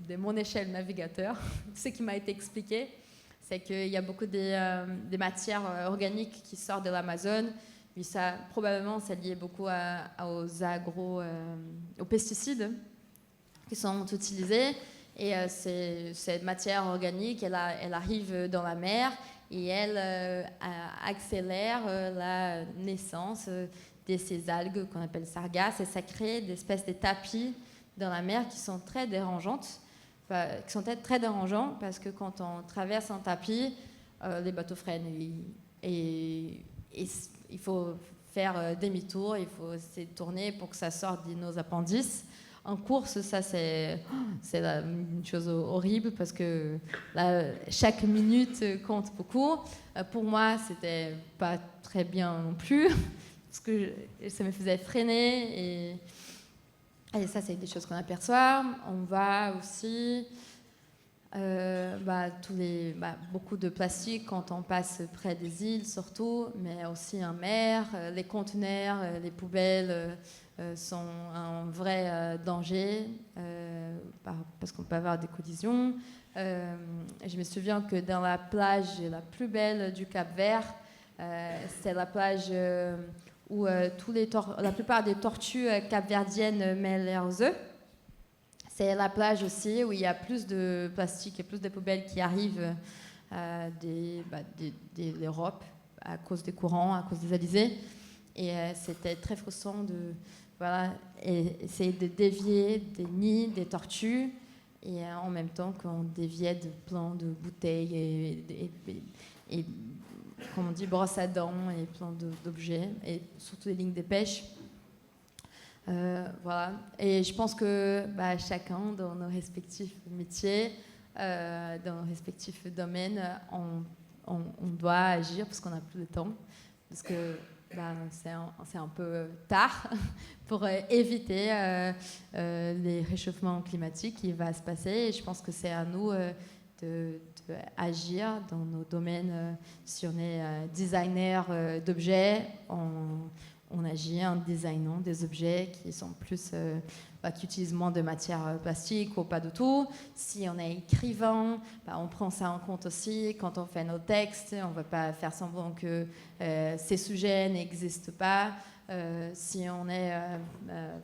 C: de mon échelle navigateur, ce qui m'a été expliqué, c'est qu'il y a beaucoup de matières organiques qui sortent de l'Amazone. Puis ça, probablement, c'est lié beaucoup aux pesticides qui sont utilisés. Et cette matière organique, elle arrive dans la mer et elle accélère la naissance de ces algues qu'on appelle sargasses. Et ça crée des espèces de tapis dans la mer qui sont très dérangeantes. Qui sont très dérangeants parce que quand on traverse un tapis, les bateaux freinent et il faut faire demi-tour, il faut se tourner pour que ça sorte de nos appendices. En course, ça, c'est une chose horrible parce que chaque minute compte beaucoup. Pour moi, c'était pas très bien non plus parce que ça me faisait freiner et ça, c'est des choses qu'on aperçoit. On va aussi Beaucoup de plastique quand on passe près des îles surtout, mais aussi en mer. Les conteneurs, les poubelles sont un vrai danger parce qu'on peut avoir des collisions. Je me souviens que dans la plage la plus belle du Cap-Vert, c'est la plage où la plupart des tortues capverdiennes mettent leurs œufs. C'est la plage aussi où il y a plus de plastique et plus de poubelles qui arrivent de l'Europe à cause des courants, à cause des alizés. Et c'était très frustrant de essayer de dévier des nids des tortues et en même temps qu'on déviait de plein de bouteilles et comme on dit, brosses à dents et plein d'objets, et surtout les lignes de pêche. Et je pense que chacun dans nos respectifs métiers, dans nos respectifs domaines, on doit agir parce qu'on n'a plus de temps, parce que c'est un peu tard pour éviter les réchauffements climatiques qui vont se passer. Et je pense que c'est à nous d'agir dans nos domaines. Si on est designer d'objets, on agit en designant des objets qui sont plus qui utilisent moins de matière plastique ou pas du tout. Si on est écrivain, on prend ça en compte aussi. Quand on fait nos textes, on ne va pas faire semblant que ces sujets n'existent pas. Si on est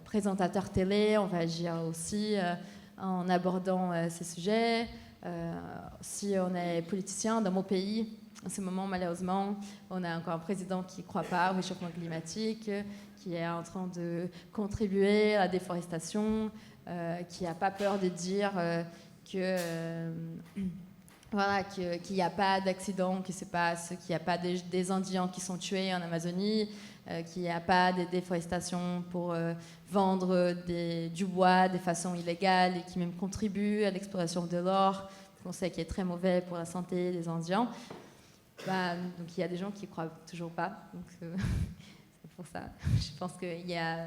C: présentateur télé, on va agir aussi en abordant ces sujets. Si on est politicien dans mon pays, en ce moment, malheureusement, on a encore un président qui ne croit pas au réchauffement climatique, qui est en train de contribuer à la déforestation, qui n'a pas peur de dire qu'il n'y a pas d'accident qui se passe, qu'il n'y a pas des Indiens qui sont tués en Amazonie, qu'il n'y a pas de déforestation pour vendre du bois de façon illégale et qui même contribue à l'exploration de l'or, qu'on sait qui est très mauvais pour la santé des Indiens. Donc il y a des gens qui ne croient toujours pas. Donc c'est pour ça. Je pense qu'il y a...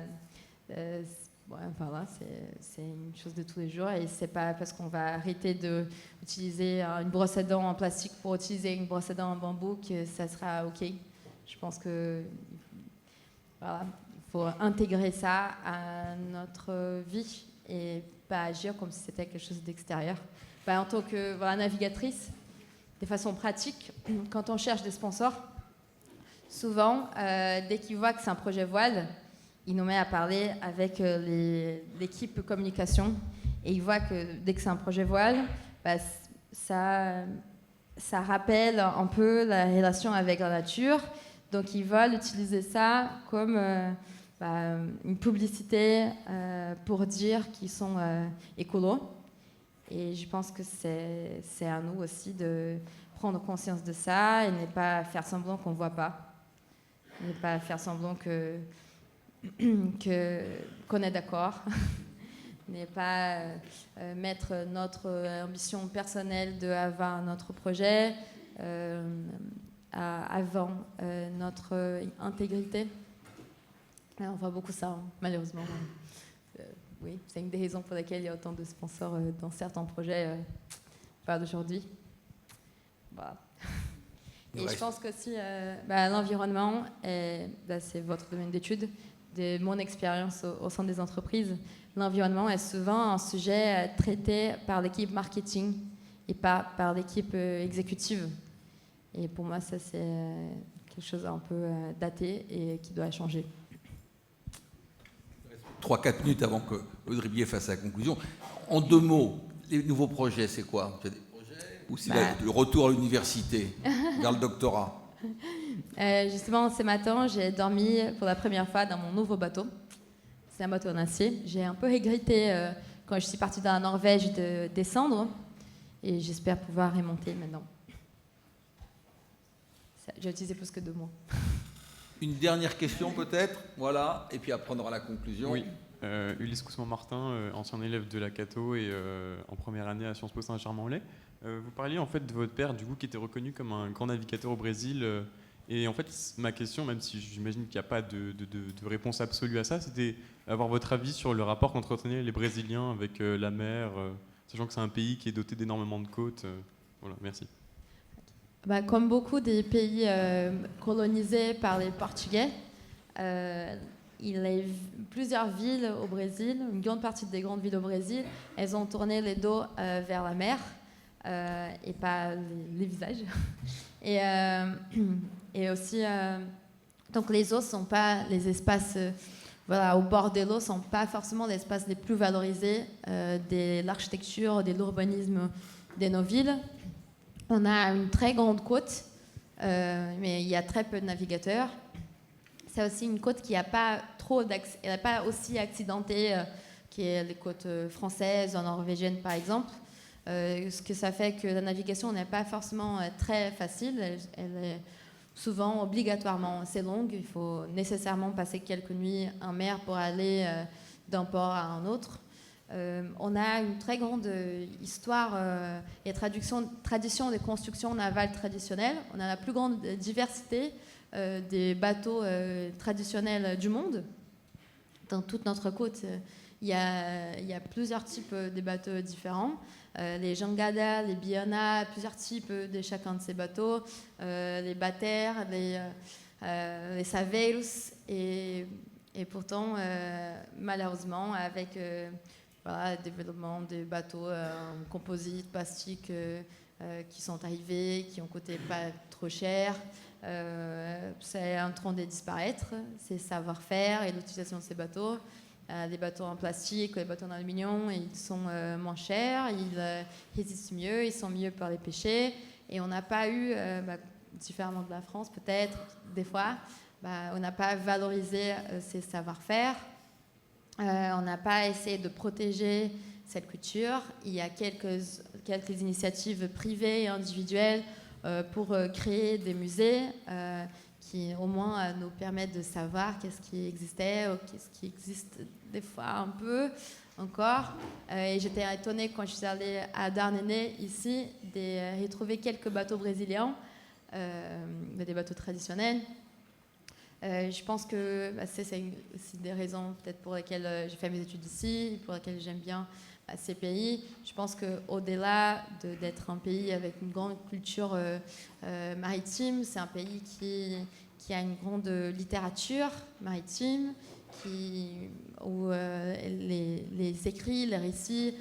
C: c'est une chose de tous les jours et c'est pas parce qu'on va arrêter d'utiliser une brosse à dents en plastique pour utiliser une brosse à dents en bambou que ça sera OK. Je pense que il faut intégrer ça à notre vie et pas agir comme si c'était quelque chose d'extérieur. En tant que navigatrice, de façon pratique, quand on cherche des sponsors, souvent, dès qu'ils voient que c'est un projet voile, ils nous mettent à parler avec l'équipe communication et ils voient que dès que c'est un projet voile, ça rappelle un peu la relation avec la nature. Donc ils veulent utiliser ça comme une publicité pour dire qu'ils sont écolos. Et je pense que c'est à nous aussi de prendre conscience de ça et ne pas faire semblant qu'on ne voit pas. Ne pas faire semblant qu'on est d'accord. Ne pas mettre notre ambition personnelle d'avoir notre projet avant notre intégrité. On voit beaucoup ça, malheureusement. Oui, c'est une des raisons pour lesquelles il y a autant de sponsors dans certains projets d'aujourd'hui. Voilà. Et je pense qu'aussi, l'environnement, c'est votre domaine d'étude, de mon expérience au sein des entreprises, l'environnement est souvent un sujet traité par l'équipe marketing et pas par l'équipe exécutive. Et pour moi, ça, c'est quelque chose un peu daté et qui doit changer.
A: 3-4 minutes avant que Audrey Bier fasse sa conclusion. En 2 mots, les nouveaux projets, c'est quoi? Tu as des projets ou c'est le retour à l'université, vers le doctorat?
C: Justement, ce matin, j'ai dormi pour la première fois dans mon nouveau bateau. C'est un bateau en acier. J'ai un peu regretté quand je suis partie dans la Norvège de descendre et j'espère pouvoir remonter maintenant. J'ai utilisé plus que 2 mots.
A: Une dernière question peut-être, voilà, et puis après on aura la conclusion.
K: Oui, Ulysse Cousman-Martin, ancien élève de la Cato et en première année à Sciences Po Saint-Germain-en-Laye. Vous parliez en fait de votre père, du coup, qui était reconnu comme un grand navigateur au Brésil. Et en fait, ma question, même si j'imagine qu'il n'y a pas de réponse absolue à ça, c'était avoir votre avis sur le rapport qu'entretenaient les Brésiliens avec la mer, sachant que c'est un pays qui est doté d'énormément de côtes. Voilà, merci.
C: Comme beaucoup des pays colonisés par les Portugais, il y a plusieurs villes au Brésil, une grande partie des grandes villes au Brésil, elles ont tourné les dos vers la mer et pas les visages. Et aussi, donc les eaux sont pas les espaces, au bord de l'eau sont pas forcément les espaces les plus valorisés de l'architecture, de l'urbanisme de nos villes. On a une très grande côte, mais il y a très peu de navigateurs. C'est aussi une côte qui n'a pas elle n'est pas aussi accidentée que les côtes françaises ou norvégiennes par exemple. Ce que ça fait que la navigation n'est pas forcément très facile. Elle est souvent obligatoirement assez longue. Il faut nécessairement passer quelques nuits en mer pour aller d'un port à un autre. On a une très grande histoire et tradition de construction navale traditionnelle. On a la plus grande diversité des bateaux traditionnels du monde. Dans toute notre côte, il y a plusieurs types de bateaux différents. Les jangada, les biana, plusieurs types de chacun de ces bateaux, les batters, les saveiros, et pourtant, malheureusement, avec le développement des bateaux en composite, plastique, qui sont arrivés, qui ont coûté pas trop cher, c'est en train de disparaître, ces savoir-faire et l'utilisation de ces bateaux. Les bateaux en plastique, les bateaux en aluminium, ils sont moins chers, ils résistent mieux, ils sont mieux pour les pêcher. Et on n'a pas eu, différemment de la France peut-être, des fois, on n'a pas valorisé ces savoir-faire. On n'a pas essayé de protéger cette culture. Il y a quelques initiatives privées et individuelles pour créer des musées qui au moins nous permettent de savoir qu'est-ce qui existait ou qu'est-ce qui existe des fois un peu encore. Et j'étais étonnée quand je suis allée à Darnenê ici de retrouver quelques bateaux brésiliens, des bateaux traditionnels. Je pense que c'est des raisons peut-être pour lesquelles j'ai fait mes études ici, pour lesquelles j'aime bien ces pays. Je pense qu'au-delà d'être un pays avec une grande culture maritime, c'est un pays qui a une grande littérature maritime, où les écrits, les récits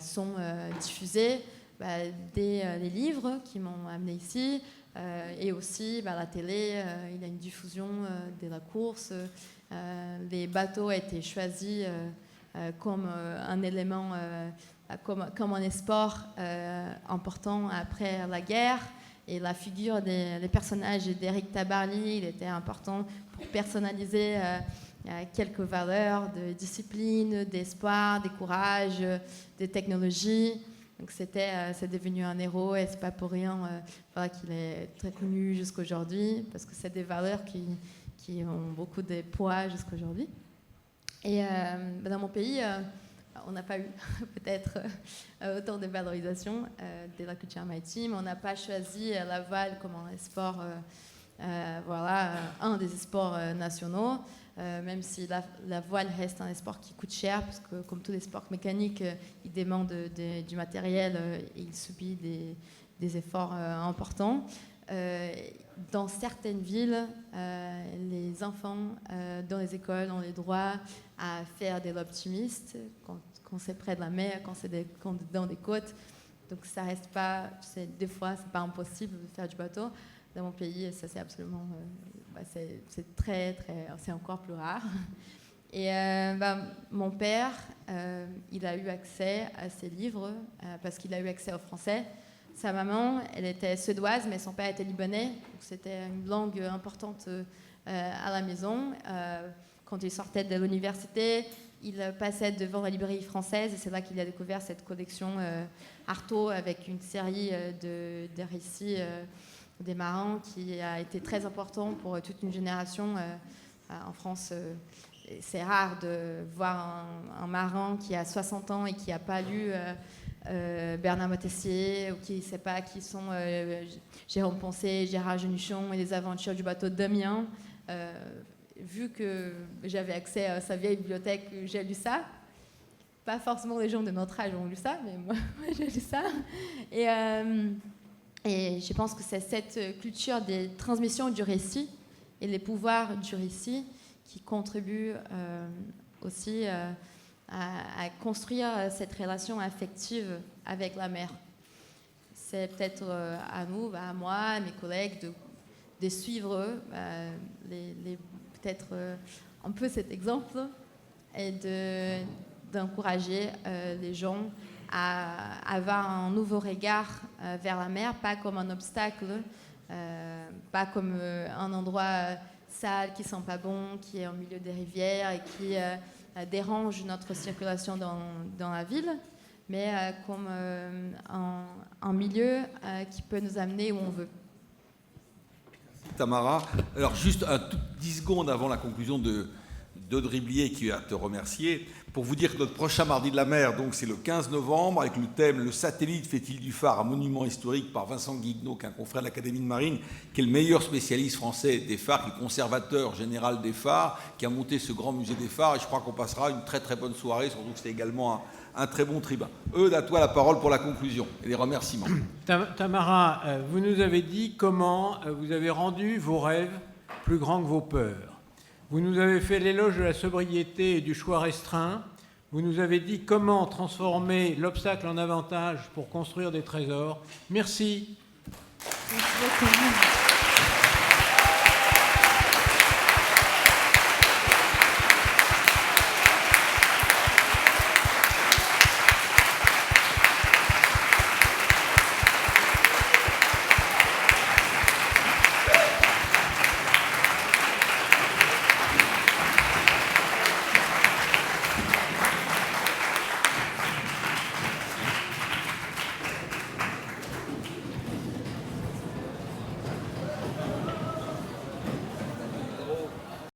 C: sont diffusés dès les livres qui m'ont amené ici. Et aussi, la télé, il y a une diffusion de la course. Les bateaux ont été choisis comme un élément, comme un sport important après la guerre. Et la figure des personnages d'Éric Tabarly, il était important pour personnaliser quelques valeurs de discipline, d'espoir, de courage, de technologie. Donc c'est devenu un héros et c'est pas pour rien qu'il est très connu jusqu'aujourd'hui, parce que c'est des valeurs qui ont beaucoup de poids jusqu'aujourd'hui. Et dans mon pays, on n'a pas eu peut-être autant de valorisation de la culture maritime. On n'a pas choisi la voile comme un sport, un des sports nationaux. Même si la voile reste un sport qui coûte cher, parce que comme tous les sports mécaniques, il demande du matériel et il subit des efforts importants. Dans certaines villes, les enfants dans les écoles ont le droit à faire de l'optimiste quand c'est près de la mer, quand c'est dans des côtes. Donc ça reste pas, des fois, c'est pas impossible de faire du bateau. Dans mon pays, ça c'est absolument, c'est très, c'est encore plus rare. Et mon père, il a eu accès à ces livres parce qu'il a eu accès au français. Sa maman, elle était suédoise, mais son père était libanais. Donc c'était une langue importante à la maison. Quand il sortait de l'université, il passait devant la librairie française et c'est là qu'il a découvert cette collection Artaud avec une série de récits des marins qui a été très important pour toute une génération. En France, c'est rare de voir un marin qui a 60 ans et qui n'a pas lu Bernard Moitessier ou qui ne sait pas qui sont Jérôme Poncet, Gérard Genichon et les aventures du bateau de Damien. Vu que j'avais accès à sa vieille bibliothèque, j'ai lu ça. pas forcément les gens de notre âge ont lu ça, mais moi j'ai lu ça. Et je pense que c'est cette culture des transmissions du récit et les pouvoirs du récit qui contribuent aussi à construire cette relation affective avec la mer. C'est peut-être à nous, à moi, à mes collègues, de suivre peut-être un peu cet exemple et d'encourager les gens à avoir un nouveau regard vers la mer, pas comme un obstacle, pas comme un endroit sale qui sent pas bon, qui est au milieu des rivières et qui dérange notre circulation dans la ville, mais comme un milieu qui peut nous amener où on veut.
A: Tamara, alors juste 10 secondes avant la conclusion d'Audrey Blier qui va te remercier, pour vous dire que notre prochain Mardi de la mer, donc c'est le 15 novembre, avec le thème « Le satellite fait-il du phare un monument historique » par Vincent Guignot, qui est un confrère de l'Académie de Marine, qui est le meilleur spécialiste français des phares, qui est conservateur général des phares, qui a monté ce grand musée des phares, et je crois qu'on passera une très très bonne soirée, surtout que c'était également un très bon tribun. Eudes, à toi la parole pour la conclusion et les remerciements.
B: Tamara, vous nous avez dit comment vous avez rendu vos rêves plus grands que vos peurs. Vous nous avez fait l'éloge de la sobriété et du choix restreint. Vous nous avez dit comment transformer l'obstacle en avantage pour construire des trésors. Merci.
C: Merci beaucoup.